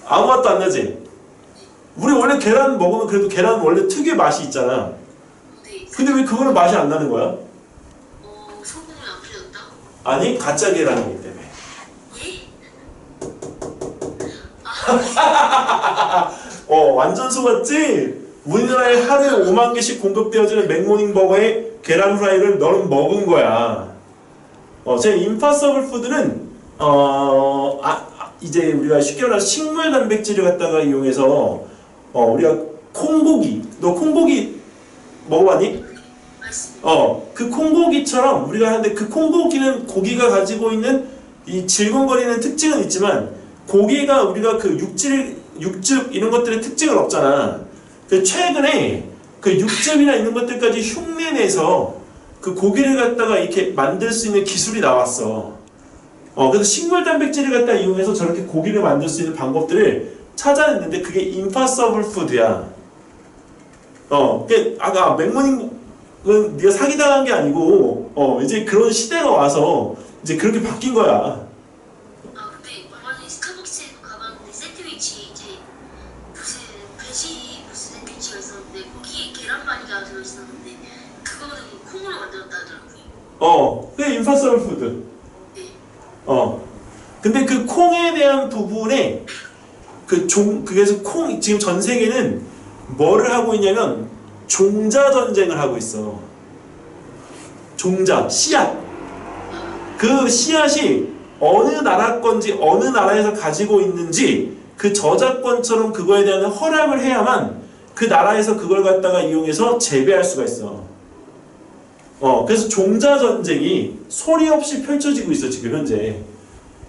아무 맛도 안 나지? 우리 원래 계란 먹으면 그래도 계란 원래 특유의 맛이 있잖아. 근데 왜 그거는 맛이 안 나는 거야? 소금이 안 풀렸다? 아니, 가짜 계란이기 때문에. 완전 속았지? 우리나라에 하루에 5만 개씩 공급되어지는 맥모닝버거에 계란 후라이를 너는 먹은 거야. 제 임파서블 푸드는 이제 우리가 쉽게 말해서 식물 단백질을 갖다가 이용해서 우리가 콩고기, 너 콩고기 먹어봤니? 그 콩고기처럼 우리가 하는데 그 콩고기는 고기가 가지고 있는 이 질겅거리는 특징은 있지만 고기가 우리가 그 육즙 이런 것들의 특징은 없잖아. 그 최근에 그 육즙이나 이런 것들까지 흉내내서 그 고기를 갖다가 이렇게 만들 수 있는 기술이 나왔어. 그래서 식물 단백질을 갖다 이용해서 저렇게 고기를 만들 수 있는 방법들을 찾아냈는데 그게 임파서블 푸드야. 아까 맥모닝은 네가 사기당한 게 아니고 이제 그런 시대가 와서 이제 그렇게 바뀐 거야. 근데 얼마 전에 스타벅스에도 가봤는데 샌드위치 이제 무슨 샌드위치가 있었는데 거기에 계란말이가 들어있었는데 그거는 콩으로 만들었다 하더라고요. 그게 임파서블 푸드. 네. 근데 그 콩에 대한 부분에 그래서 지금 전 세계는 뭐를 하고 있냐면 종자 전쟁을 하고 있어. 종자, 씨앗. 그 씨앗이 어느 나라 건지 어느 나라에서 가지고 있는지 그 저작권처럼 그거에 대한 허락을 해야만 그 나라에서 그걸 갖다가 이용해서 재배할 수가 있어. 그래서 종자 전쟁이 소리 없이 펼쳐지고 있어 지금 현재.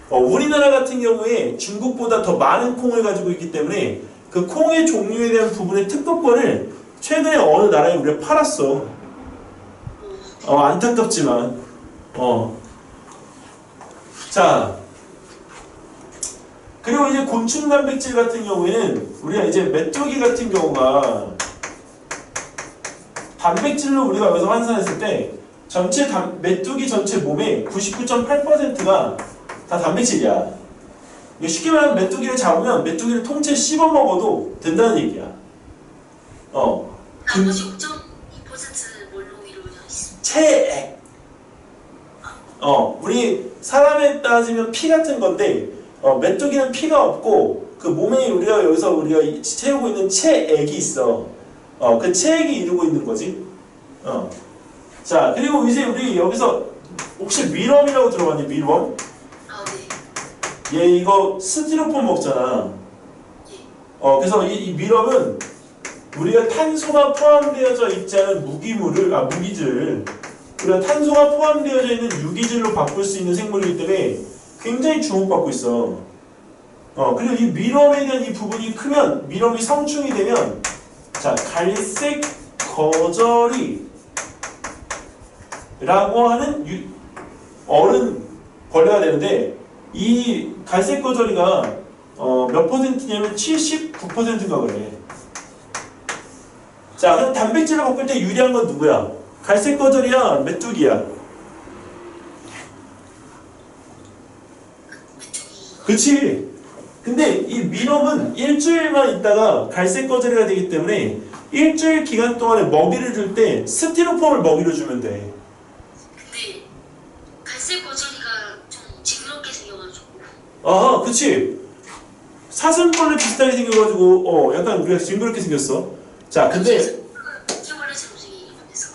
우리나라 같은 경우에 중국보다 더 많은 콩을 가지고 있기 때문에 그 콩의 종류에 대한 부분의 특허권을 최근에 어느 나라에 우리가 팔았어. 안타깝지만. 자, 그리고 이제 곤충 단백질 같은 경우에는 우리가 이제 메뚜기 같은 경우가 단백질로 우리가 여기서 환산했을 때 전체 메뚜기 전체 몸의 99.8%가 다 단백질이야. 이거 쉽게 말하면 메뚜기를 잡으면 메뚜기를 통째로 씹어 먹어도 된다는 얘기야. 나머지 5.2% 뭘로 이루어져 있어? 체액. 우리 사람에 따지면 피 같은 건데, 메뚜기는 피가 없고, 그 몸에 우리가 채우고 있는 체액이 있어. 그 체액이 이루고 있는 거지. 자, 그리고 이제 우리 여기서 혹시 밀웜이라고 들어봤니? 밀웜? 아, 네. 얘 이거 스티로폼 먹잖아. 그래서 이 밀웜은 우리가 탄소가 포함되어져 있지 않은 무기질을 우리가 탄소가 포함되어져 있는 유기질로 바꿀 수 있는 생물이기 때문에 굉장히 주목받고 있어. 그리고 이 밀웜에 대한 이 부분이 크면, 밀웜이 성충이 되면, 자, 갈색 거저리 라고 하는 어른 벌레가 되는데, 이 갈색 거저리가 몇 퍼센트냐면 79%인가 그래. 자, 그럼 단백질을 바꿀 때 유리한 건 누구야? 갈색 거저리야, 메뚜기야? 그치? 근데 이 밀웜은 일주일만 있다가 갈색 거저리가 되기 때문에 일주일 기간 동안에 먹이를 줄 때 스티로폼을 먹이로 주면 돼. 근데 갈색 거저리가 좀 징그럽게 생겨가지고. 아, 그치? 사슴벌레 비슷하게 생겨가지고 약간 우리가 징그럽게 생겼어. 자, 근데 바퀴벌레처럼 생기긴 해서.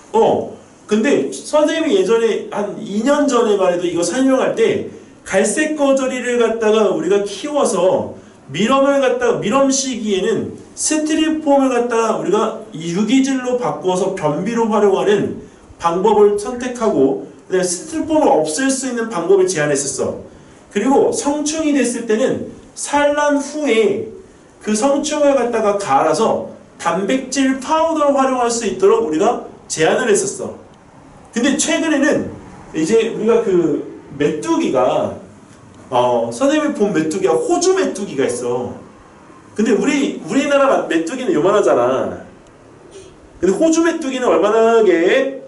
근데 선생님이 예전에 한 2년 전에만 해도 이거 설명할 때 갈색 거저리를 갖다가 우리가 키워서 밀웜 시기에는 스티로폼을 갖다가 우리가 유기질로 바꿔서 변비로 활용하는 방법을 선택하고 스티로폼을 없앨 수 있는 방법을 제안했었어. 그리고 성충이 됐을 때는 산란 후에 그 성충을 갖다가 갈아서 단백질 파우더를 활용할 수 있도록 우리가 제안을 했었어. 근데 최근에는 이제 우리가 그 메뚜기가 선생님이 본 메뚜기가 호주 메뚜기가 있어. 근데 우리나라 메뚜기는 요만하잖아. 근데 호주 메뚜기는 얼마나 하게?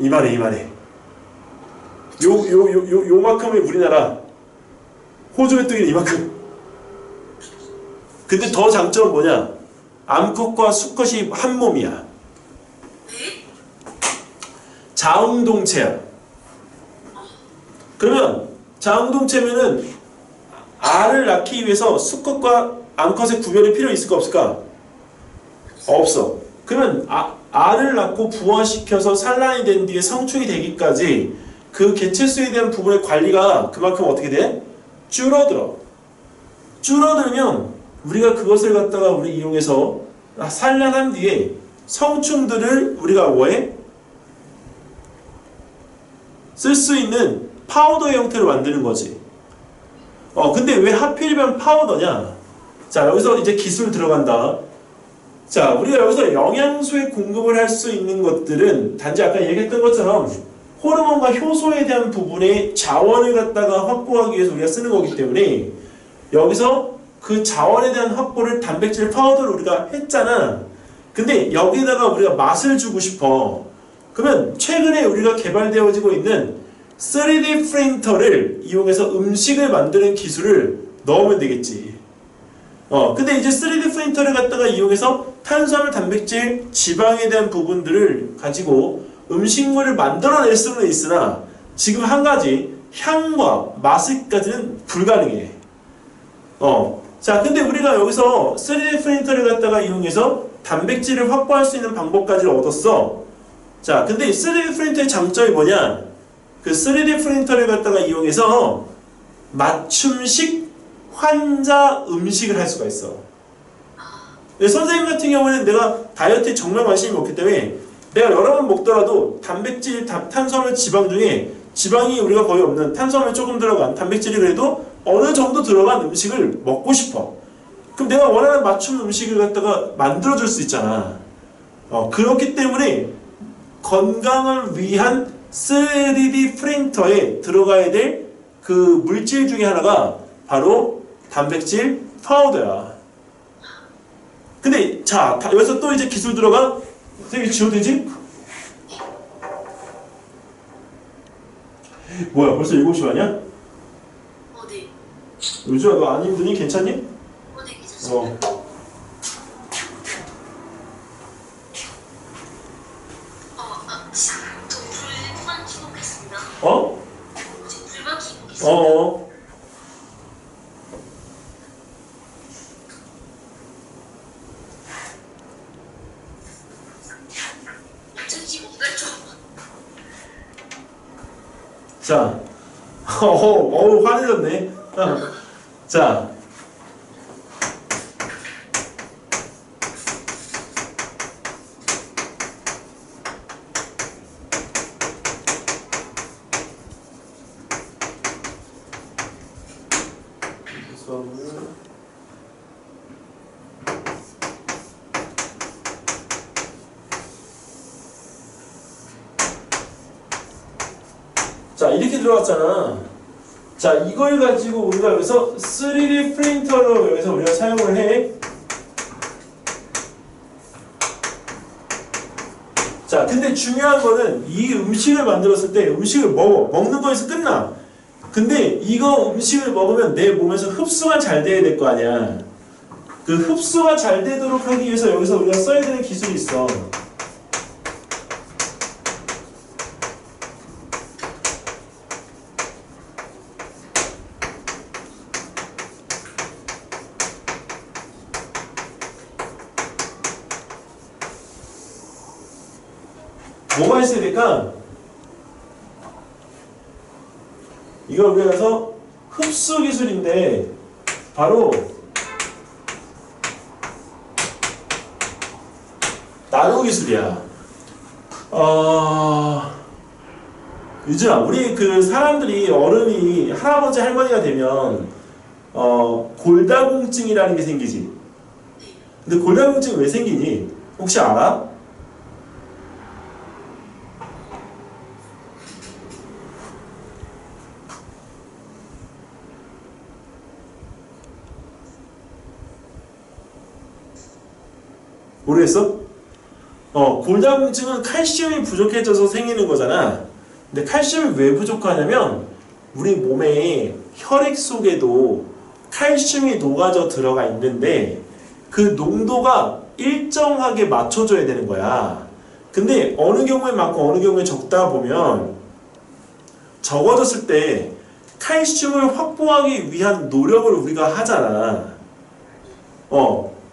이만해. 요만큼이 우리나라. 호주 메뚜기는 이만큼. 근데 더 장점은 뭐냐? 암컷과 수컷이 한 몸이야. 자웅동체야. 그러면 자웅동체면은 알을 낳기 위해서 수컷과 암컷의 구별이 필요 있을까 없을까? 없어. 그러면 알을 낳고 부화시켜서 산란이 된 뒤에 성충이 되기까지 그 개체수에 대한 부분의 관리가 그만큼 어떻게 돼? 줄어들면 우리가 그것을 갖다가 우리 이용해서 산란한 뒤에 성충들을 우리가 뭐해? 쓸 수 있는 파우더의 형태로 만드는 거지. 근데 왜 하필이면 파우더냐? 자, 여기서 이제 기술 들어간다. 자, 우리가 여기서 영양소의 공급을 할 수 있는 것들은 단지 아까 얘기했던 것처럼 호르몬과 효소에 대한 부분의 자원을 갖다가 확보하기 위해서 우리가 쓰는 거기 때문에 여기서 그 자원에 대한 확보를 단백질 파우더를 우리가 했잖아. 근데 여기다가 우리가 맛을 주고 싶어. 그러면 최근에 우리가 개발되어지고 있는 3D 프린터를 이용해서 음식을 만드는 기술을 넣으면 되겠지. 근데 이제 3D 프린터를 갖다가 이용해서 탄수화물, 단백질, 지방에 대한 부분들을 가지고 음식물을 만들어낼 수는 있으나 지금 한 가지 향과 맛까지는 불가능해. 자, 근데 우리가 여기서 3D 프린터를 갖다가 이용해서 단백질을 확보할 수 있는 방법까지 얻었어. 자, 근데 3D 프린터의 장점이 뭐냐? 그 3D 프린터를 갖다가 이용해서 맞춤식 환자 음식을 할 수가 있어. 선생님 같은 경우는 내가 다이어트에 정말 관심이 없기 때문에 내가 여러 번 먹더라도 단백질, 탄수화물, 지방 중에 지방이 우리가 거의 없는 탄수화물 조금 들어간 단백질이 그래도 어느 정도 들어간 음식을 먹고 싶어. 그럼 내가 원하는 맞춤 음식을 갖다가 만들어줄 수 있잖아. 그렇기 때문에 건강을 위한 3D 프린터에 들어가야 될 그 물질 중에 하나가 바로 단백질 파우더야. 근데 자 여기서 또 이제 기술 들어가. 선생님이 지워도 되지? 뭐야 벌써 7시 반이야? 네. 요즘아 너 안 힘드니? 괜찮니? 네, 괜찮습니다. 저 불만 켜고 있겠습니다. 어? 지금 불만 켜고 있습니다. 어. 어쩐지 뭔가 좀 자, 화내졌네. 자, 자 이렇게 들어갔잖아. 자 이걸 가지고 우리가 여기서 3D 프린터로 여기서 우리가 사용을 해. 자 근데 중요한 거는 이 음식을 만들었을 때 음식을 먹는 거에서 끝나. 근데 이거 음식을 먹으면 내 몸에서 흡수가 잘 돼야 될 거 아니야. 그 흡수가 잘 되도록 하기 위해서 여기서 우리가 써야 되는 기술이 있어. 뭐가 있어야 될까? 이걸 우리가 해서 흡수 기술인데 바로 나노 기술이야. 유진아, 우리 그 사람들이 어른이 할아버지 할머니가 되면 골다공증이라는 게 생기지. 근데 골다공증이 왜 생기니? 혹시 알아? 모르겠어? 골다공증은 칼슘이 부족해져서 생기는 거잖아. 근데 칼슘이 왜 부족하냐면 우리 몸에 혈액 속에도 칼슘이 녹아져 들어가 있는데 그 농도가 일정하게 맞춰줘야 되는 거야. 근데 어느 경우에 많고 어느 경우에 적다 보면 적어졌을 때 칼슘을 확보하기 위한 노력을 우리가 하잖아.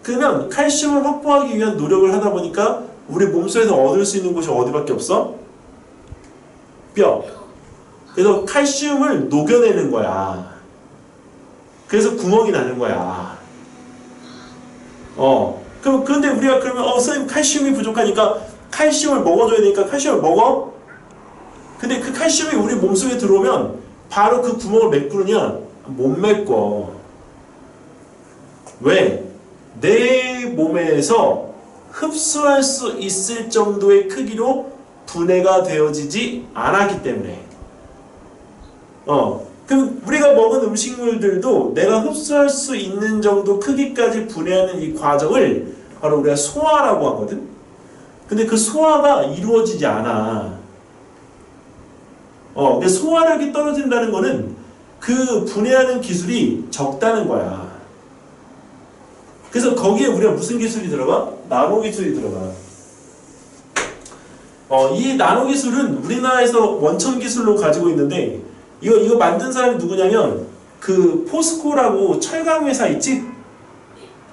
그러면 칼슘을 확보하기 위한 노력을 하다 보니까 우리 몸속에서 얻을 수 있는 곳이 어디밖에 없어? 뼈. 그래서 칼슘을 녹여내는 거야. 그래서 구멍이 나는 거야. 그런데 우리가 그러면 선생님 칼슘이 부족하니까 칼슘을 먹어줘야 되니까 칼슘을 먹어? 근데 그 칼슘이 우리 몸속에 들어오면 바로 그 구멍을 메꾸느냐? 못 메꿔. 왜? 내 몸에서 흡수할 수 있을 정도의 크기로 분해가 되어지지 않았기 때문에. 그럼 우리가 먹은 음식물들도 내가 흡수할 수 있는 정도 크기까지 분해하는 이 과정을 바로 우리가 소화라고 하거든. 근데 그 소화가 이루어지지 않아. 근데 소화력이 떨어진다는 거는 그 분해하는 기술이 적다는 거야. 그래서 거기에 우리가 무슨 기술이 들어가? 나노 기술이 들어가. 이 나노 기술은 우리나라에서 원천 기술로 가지고 있는데 이거 만든 사람이 누구냐면 그 포스코라고 철강 회사 있지?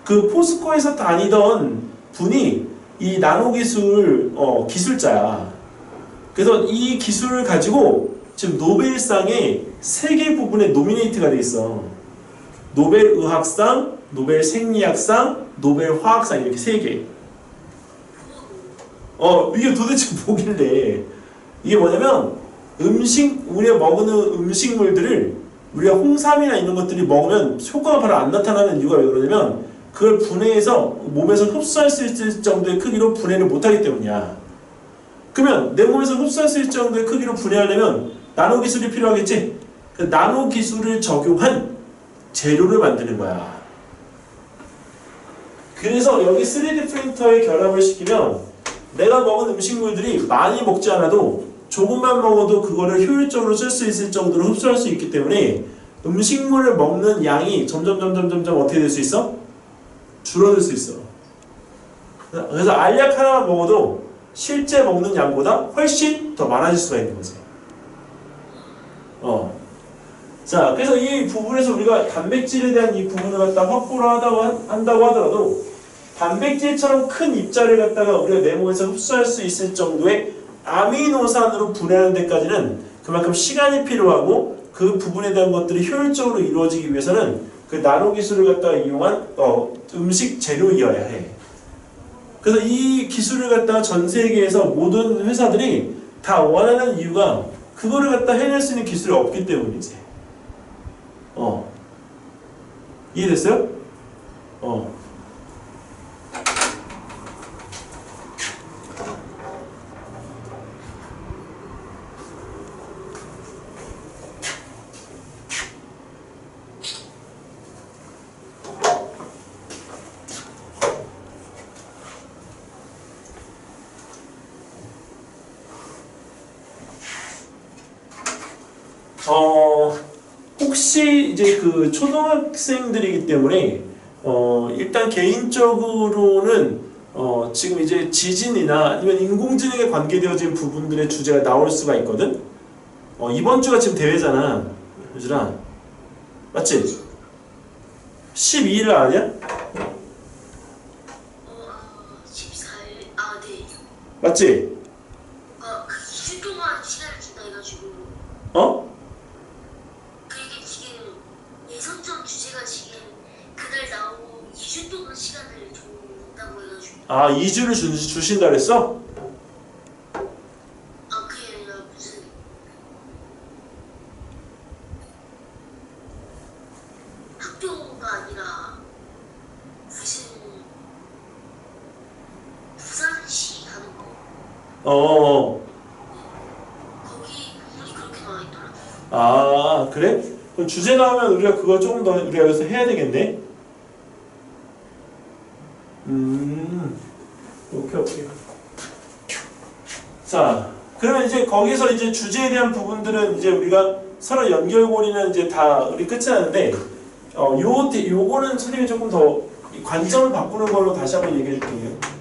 그 포스코에서 다니던 분이 이 나노 기술 기술자야. 그래서 이 기술을 가지고 지금 노벨상에 3개 부분에 노미네이트가 돼 있어. 노벨 의학상, 노벨 생리학상, 노벨 화학상 이렇게 3개. 이게 도대체 뭐길래? 이게 뭐냐면 우리가 먹는 음식물들을 우리가 홍삼이나 이런 것들이 먹으면 효과가 바로 안 나타나는 이유가 왜 그러냐면 그걸 분해해서 몸에서 흡수할 수 있을 정도의 크기로 분해를 못하기 때문이야. 그러면 내 몸에서 흡수할 수 있을 정도의 크기로 분해하려면 나노 기술이 필요하겠지? 그 나노 기술을 적용한 재료를 만드는 거야. 그래서 여기 3D 프린터에 결합을 시키면 내가 먹은 음식물들이 많이 먹지 않아도 조금만 먹어도 그거를 효율적으로 쓸 수 있을 정도로 흡수할 수 있기 때문에 음식물을 먹는 양이 점점 어떻게 될 수 있어? 줄어들 수 있어. 그래서 알약 하나만 먹어도 실제 먹는 양보다 훨씬 더 많아질 수가 있는 거지. 자, 그래서 이 부분에서 우리가 단백질에 대한 이 부분을 갖다 확보를 한다고 하더라도 단백질처럼 큰 입자를 갖다가 우리가 내 몸에서 흡수할 수 있을 정도의 아미노산으로 분해하는 데까지는 그만큼 시간이 필요하고 그 부분에 대한 것들이 효율적으로 이루어지기 위해서는 그 나노 기술을 갖다가 이용한 음식 재료이어야 해. 그래서 이 기술을 갖다가 전 세계에서 모든 회사들이 다 원하는 이유가 그거를 갖다 해낼 수 있는 기술이 없기 때문이지. 이해됐어요? 혹시 이제 그 초등학생들이기 때문에 일단 개인적으로는 지금 이제 지진이나 아니면 인공지능에 관계되어진 부분들의 주제가 나올 수가 있거든. 이번 주가 지금 대회잖아, 유진아. 맞지? 12일 아니야? 14일, 네. 맞지? 그 2주 동안 시간을 준다 해가지고. 그게 지금 예선전 주제가 지금 그날 나오고 2주 동안 시간을 준다고 해가지고. 2주를 주신다 그랬어? 그게 아니라 무슨 학교가 아니라 무슨 부산시 하는 거. 거기 부분이 그렇게 나와 있더라고요. 그래? 그럼 주제 나오면 우리가 그거 조금 더 우리가 여기서 해야 되겠네? 오케이. 자, 그러면 이제 거기서 이제 주제에 대한 부분들은 이제 우리가 서로 연결고리는 이제 다 우리 끝이 나는데, 요거는 선생님이 조금 더 관점을 바꾸는 걸로 다시 한번 얘기해 줄게요.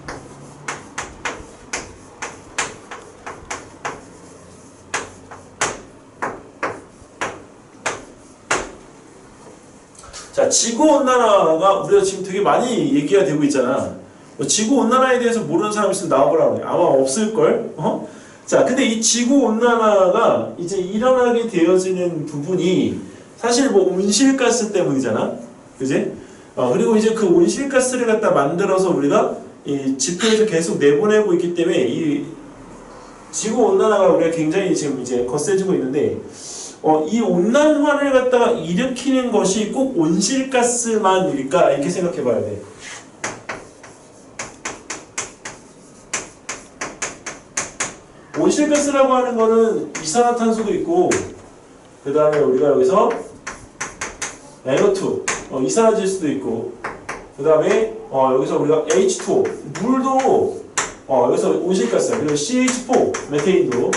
자, 지구온난화가 우리가 지금 되게 많이 얘기가 되고 있잖아. 지구온난화에 대해서 모르는 사람 있으면 나와보라고 해. 아마 없을걸? 자, 근데 이 지구온난화가 이제 일어나게 되어지는 부분이 사실 뭐 온실가스 때문이잖아. 그지? 그리고 이제 그 온실가스를 갖다 만들어서 우리가 이 지표에서 계속 내보내고 있기 때문에 이 지구온난화가 우리가 굉장히 지금 이제 거세지고 있는데, 이 온난화를 갖다가 일으키는 것이 꼭 온실가스만일까? 이렇게 생각해 봐야 돼. 온실가스라고 하는 거는 이산화탄소도 있고, 그 다음에 우리가 여기서 NO2, 이산화질소도 있고, 그 다음에 여기서 우리가 H2O, 물도 여기서 온실가스야. 그리고 CH4, 메테인도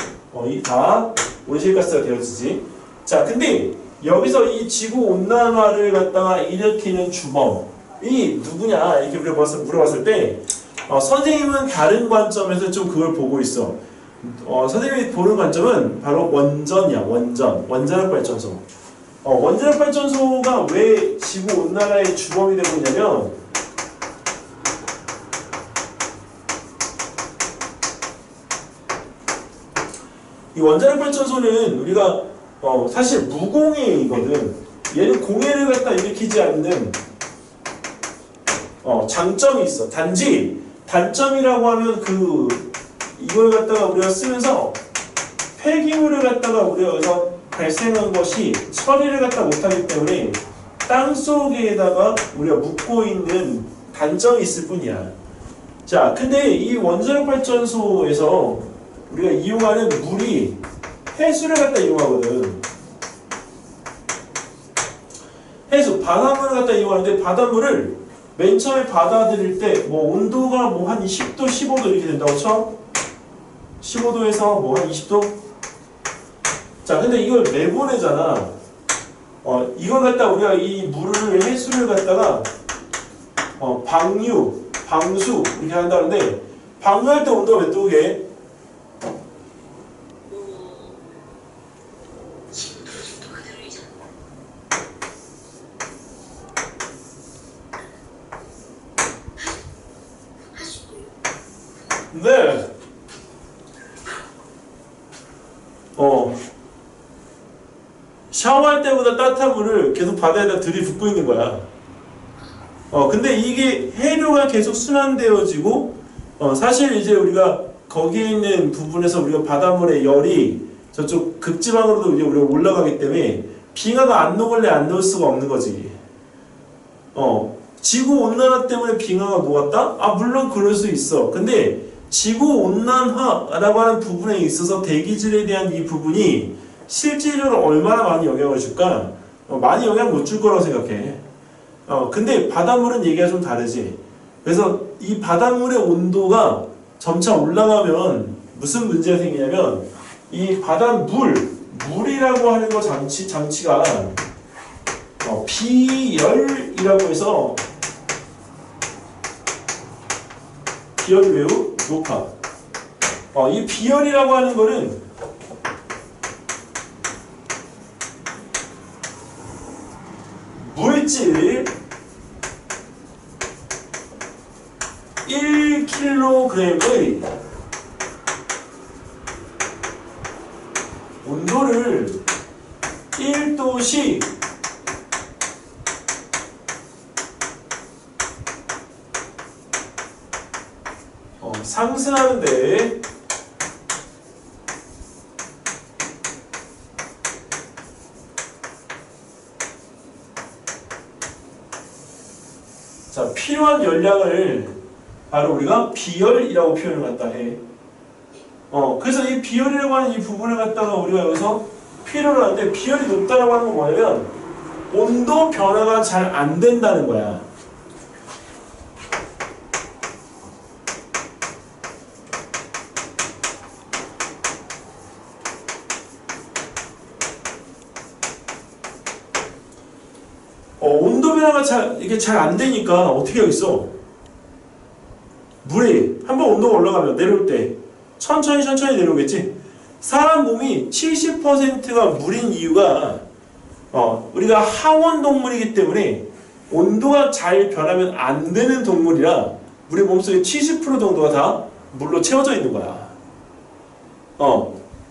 다 온실가스가 되어지지. 자, 근데 여기서 이 지구 온난화를 갖다가 일으키는 주범이 누구냐 이렇게 물어봤을 때 선생님은 다른 관점에서 좀 그걸 보고 있어. 선생님이 보는 관점은 바로 원전이야. 원자력 발전소. 원자력 발전소가 왜 지구 온난화의 주범이 되고 있냐면, 이 원자력 발전소는 우리가 사실 무공해이거든. 얘는 공해를 갖다 일으키지 않는 장점이 있어. 단지 단점이라고 하면 이걸 갖다가 우리가 쓰면서 폐기물을 갖다가 우리가 여기서 발생한 것이 처리를 갖다 못하기 때문에 땅 속에다가 우리가 묻고 있는 단점이 있을 뿐이야. 자, 근데 이 원자력 발전소에서 우리가 이용하는 물이 해수를 갖다 이용하거든. 해수, 바닷물을 갖다 이용하는데 바닷물을 맨 처음에 받아들일 때 뭐 온도가 뭐 한 10도, 15도 이렇게 된다고 쳐? 15도에서 뭐 한 20도? 자, 근데 이걸 내보내잖아. 이걸 갖다 우리가 이 물을 해수를 갖다가 방류, 방수 이렇게 한다는데 방류할 때 온도가 몇 도게? 10도 그대로이잖아. 네. 샤워할 때보다 따뜻한 물을 계속 바다에다 들이붓고 있는 거야. 근데 이게 해류가 계속 순환되어지고, 사실 이제 우리가 거기에 있는 부분에서 우리가 바닷물의 열이 저쪽 극지방으로도 이제 우리가 올라가기 때문에 빙하가 안 녹을래 안 녹을 수가 없는 거지. 지구 온난화 때문에 빙하가 녹았다? 아, 물론 그럴 수 있어. 근데 지구 온난화라고 하는 부분에 있어서 대기질에 대한 이 부분이 실질적으로 얼마나 많이 영향을 줄까? 많이 영향 못 줄 거라고 생각해. 근데 바닷물은 얘기가 좀 다르지. 그래서 이 바닷물의 온도가 점차 올라가면 무슨 문제가 생기냐면 이 물이라고 하는 거 장치가 비열이라고 해서 비열이 매우 높아. 이 비열이라고 하는 거는 물질 1kg의 온도를 1도씩 상승하는데 자, 필요한 열량을 바로 우리가 비열이라고 표현을 갖다 해. 그래서 이 비열이라고 하는 이 부분을 갖다가 우리가 여기서 필요로 하는데 비열이 높다라고 하는 건 뭐냐면 온도 변화가 잘 안 된다는 거야. 온도 변화가 이게 잘 안 되니까 어떻게 하겠어? 물이 한번 온도가 올라가면 내려올 때 천천히 내려오겠지? 사람 몸이 70%가 물인 이유가 우리가 하원 동물이기 때문에 온도가 잘 변하면 안 되는 동물이라 우리 몸속에 70% 정도가 다 물로 채워져 있는 거야.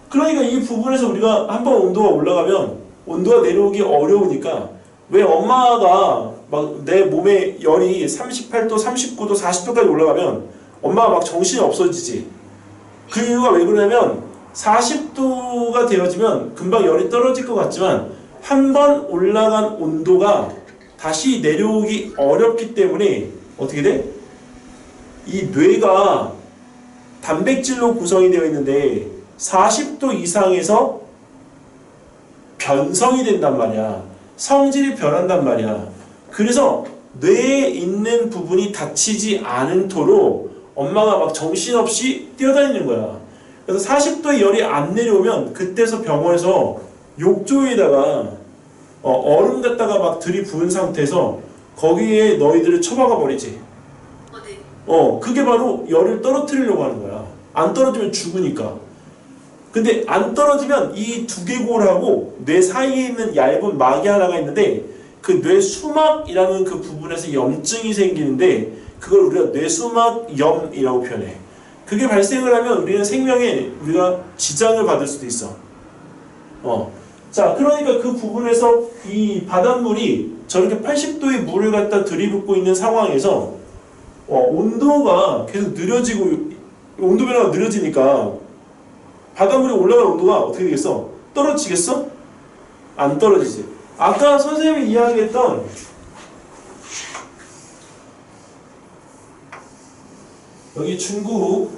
그러니까 이 부분에서 우리가 한번 온도가 올라가면 온도가 내려오기 어려우니까 왜 엄마가 막 내 몸에 열이 38도, 39도, 40도까지 올라가면 엄마가 막 정신이 없어지지. 그 이유가 왜 그러냐면 40도가 되어지면 금방 열이 떨어질 것 같지만 한 번 올라간 온도가 다시 내려오기 어렵기 때문에 어떻게 돼? 이 뇌가 단백질로 구성이 되어 있는데 40도 이상에서 변성이 된단 말이야. 성질이 변한단 말이야. 그래서 뇌에 있는 부분이 다치지 않도록 엄마가 막 정신없이 뛰어다니는 거야. 그래서 40도의 열이 안 내려오면 그때서 병원에서 욕조에다가 얼음 갖다가 막 들이부은 상태에서 거기에 너희들을 처박아 버리지. 그게 바로 열을 떨어뜨리려고 하는 거야. 안 떨어지면 죽으니까. 근데 안 떨어지면 이 두개골하고 뇌 사이에 있는 얇은 막이 하나가 있는데 그 뇌수막이라는 그 부분에서 염증이 생기는데 그걸 우리가 뇌수막염이라고 표현해. 그게 발생을 하면 우리는 생명에 우리가 지장을 받을 수도 있어. 자, 그러니까 그 부분에서 이 바닷물이 저렇게 80도의 물을 갖다 들이붓고 있는 상황에서 온도가 계속 느려지고 온도 변화가 느려지니까 바닷물이 올라가는 온도가 어떻게 되겠어? 떨어지겠어? 안 떨어지지. 아까 선생님이 이야기했던 여기 중국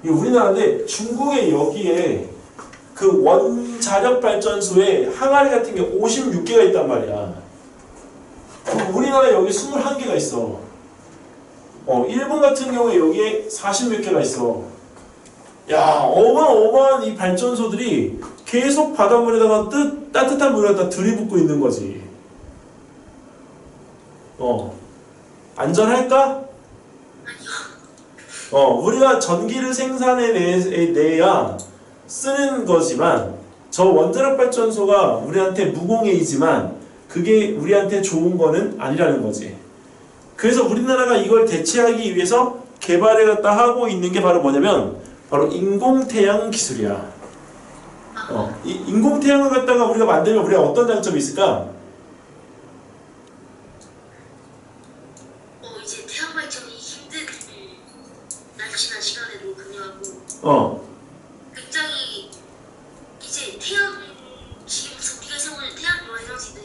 이 우리나라인데 중국의 여기에 그 원자력 발전소에 항아리 같은 게 56개가 있단 말이야. 우리나라 여기 21개가 있어. 일본 같은 경우에 여기에 40몇 개가 있어. 야, 어마어마한 이 발전소들이 계속 바닷물에다가 따뜻한 물에다 들이붓고 있는 거지. 안전할까? 우리가 전기를 생산해내야 쓰는 거지만 저 원자력 발전소가 우리한테 무공해이지만 그게 우리한테 좋은 거는 아니라는 거지. 그래서 우리나라가 이걸 대체하기 위해서 개발을 갖다 하고 있는 게 바로 뭐냐면 바로 인공태양 기술이야. 이 인공태양을 갖다가 우리가 만들면 우리가 어떤 장점이 있을까? 이제 태양 발전이 힘든 날씨나 시간에도 근무하고 굉장히 이제 태양 지금 우리가 세우는 태양광 에너지는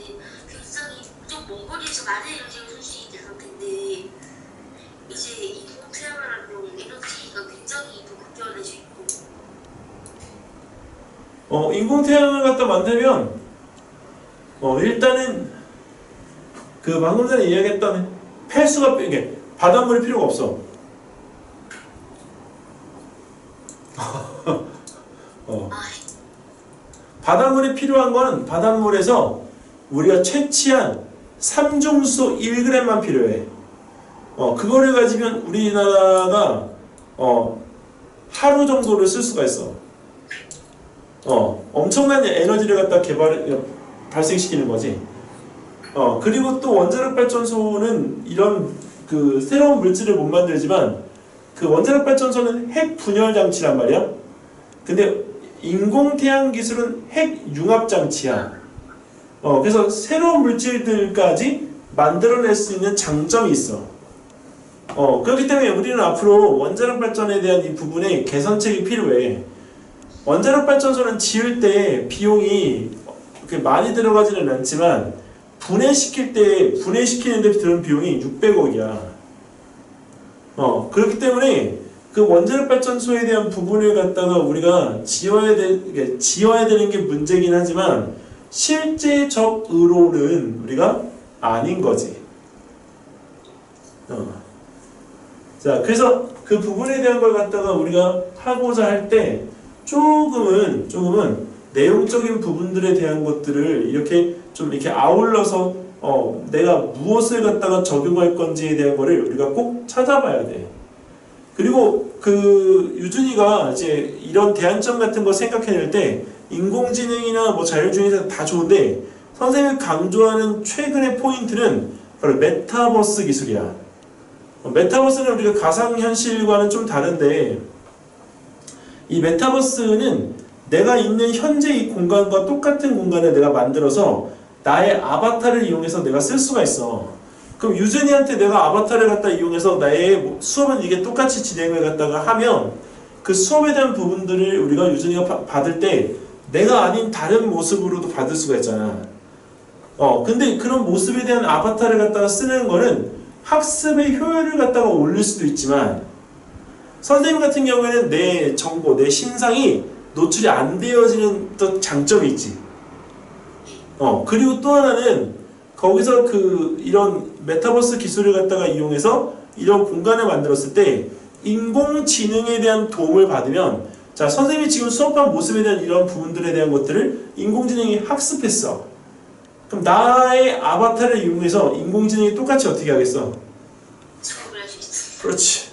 굉장히 좀 먼 거리에서 많은 에너지가 손실이 될 상태인데 이제 인공태양이라는 에너지가 굉장히 더 극대화돼져 있고 인공태양을 갖다 만들면 일단은 그 방금 전에 이야기했던 폐수가 이게 바닷물이 필요가 없어. 바닷물이 필요한 거는 바닷물에서 우리가 채취한 삼중수 1g만 필요해. 그거를 가지면 우리나라가 하루 정도를 쓸 수가 있어. 엄청난 에너지를 갖다 발생시키는 거지. 그리고 또 원자력 발전소는 이런 그 새로운 물질을 못 만들지만 그 원자력 발전소는 핵 분열 장치란 말이야. 근데 인공태양 기술은 핵 융합 장치야. 그래서 새로운 물질들까지 만들어낼 수 있는 장점이 있어. 그렇기 때문에 우리는 앞으로 원자력 발전에 대한 이 부분에 개선책이 필요해. 원자력 발전소는 지을 때 비용이 그렇게 많이 들어가지는 않지만 분해시키는데 드는 비용이 600억이야. 그렇기 때문에 그 원자력 발전소에 대한 부분을 갖다가 우리가 지어야 되는 게 문제긴 하지만 실제적으로는 우리가 아닌 거지. 자, 그래서 그 부분에 대한 걸 갖다가 우리가 하고자 할 때 조금은 내용적인 부분들에 대한 것들을 이렇게 좀 이렇게 아울러서 내가 무엇을 갖다가 적용할 건지에 대한 거를 우리가 꼭 찾아봐야 돼. 그리고 그 유준이가 이제 이런 대안점 같은 거 생각해낼 때 인공지능이나 뭐 자율주행에서 다 좋은데 선생님이 강조하는 최근의 포인트는 바로 메타버스 기술이야. 메타버스는 우리가 가상현실과는 좀 다른데 이 메타버스는 내가 있는 현재 이 공간과 똑같은 공간을 내가 만들어서 나의 아바타를 이용해서 내가 쓸 수가 있어. 그럼 유준이한테 내가 아바타를 갖다 이용해서 나의 수업은 이게 똑같이 진행을 갖다가 하면 그 수업에 대한 부분들을 우리가 유준이가 받을 때 내가 아닌 다른 모습으로도 받을 수가 있잖아. 근데 그런 모습에 대한 아바타를 갖다가 쓰는 거는 학습의 효율을 갖다가 올릴 수도 있지만 선생님 같은 경우에는 내 정보, 내 신상이 노출이 안 되어지는 또 장점이 있지. 그리고 또 하나는 거기서 이런 메타버스 기술을 갖다가 이용해서 이런 공간을 만들었을 때 인공지능에 대한 도움을 받으면 자, 선생님이 지금 수업한 모습에 대한 이런 부분들에 대한 것들을 인공지능이 학습했어. 그럼 나의 아바타를 이용해서 인공지능이 똑같이 어떻게 하겠어? 수업을 할 수 있어. 그렇지.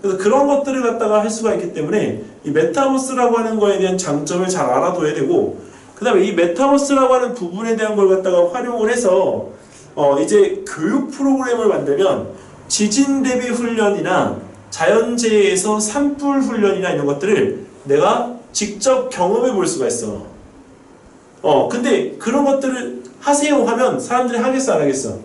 그래서 그런 것들을 갖다가 할 수가 있기 때문에 이 메타버스라고 하는 거에 대한 장점을 잘 알아둬야 되고 그 다음에 이 메타버스라고 하는 부분에 대한 걸 갖다가 활용을 해서 이제 교육 프로그램을 만들면 지진 대비 훈련이나 자연재해에서 산불 훈련이나 이런 것들을 내가 직접 경험해 볼 수가 있어. 근데 그런 것들을 하세요 하면 사람들이 하겠어 안 하겠어?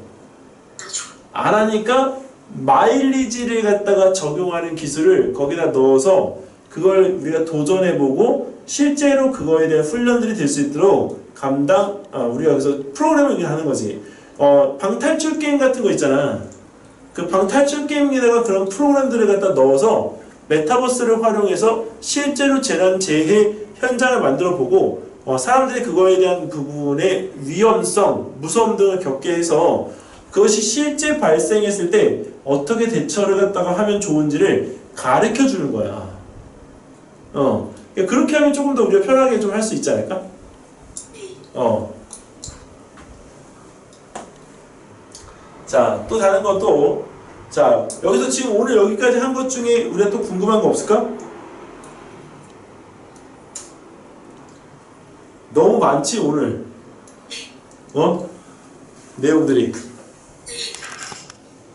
안 하니까 마일리지를 갖다가 적용하는 기술을 거기다 넣어서 그걸 우리가 도전해보고 실제로 그거에 대한 훈련들이 될 수 있도록 우리가 여기서 프로그램을 하는 거지. 방탈출 게임 같은 거 있잖아. 그 방탈출 게임에다가 그런 프로그램들을 갖다 넣어서 메타버스를 활용해서 실제로 재난 재해 현장을 만들어 보고 사람들이 그거에 대한 부분의 위험성, 무서움 등을 겪게 해서 그것이 실제 발생했을 때 어떻게 대처를 갖다가 하면 좋은지를 가르쳐 주는 거야. 그렇게 하면 조금 더 우리가 편하게 좀 할 수 있지 않을까? 자, 또 다른 것도, 자, 여기서 지금 오늘 여기까지 한 것 중에 우리가 또 궁금한 거 없을까? 너무 많지, 오늘. 내용들이.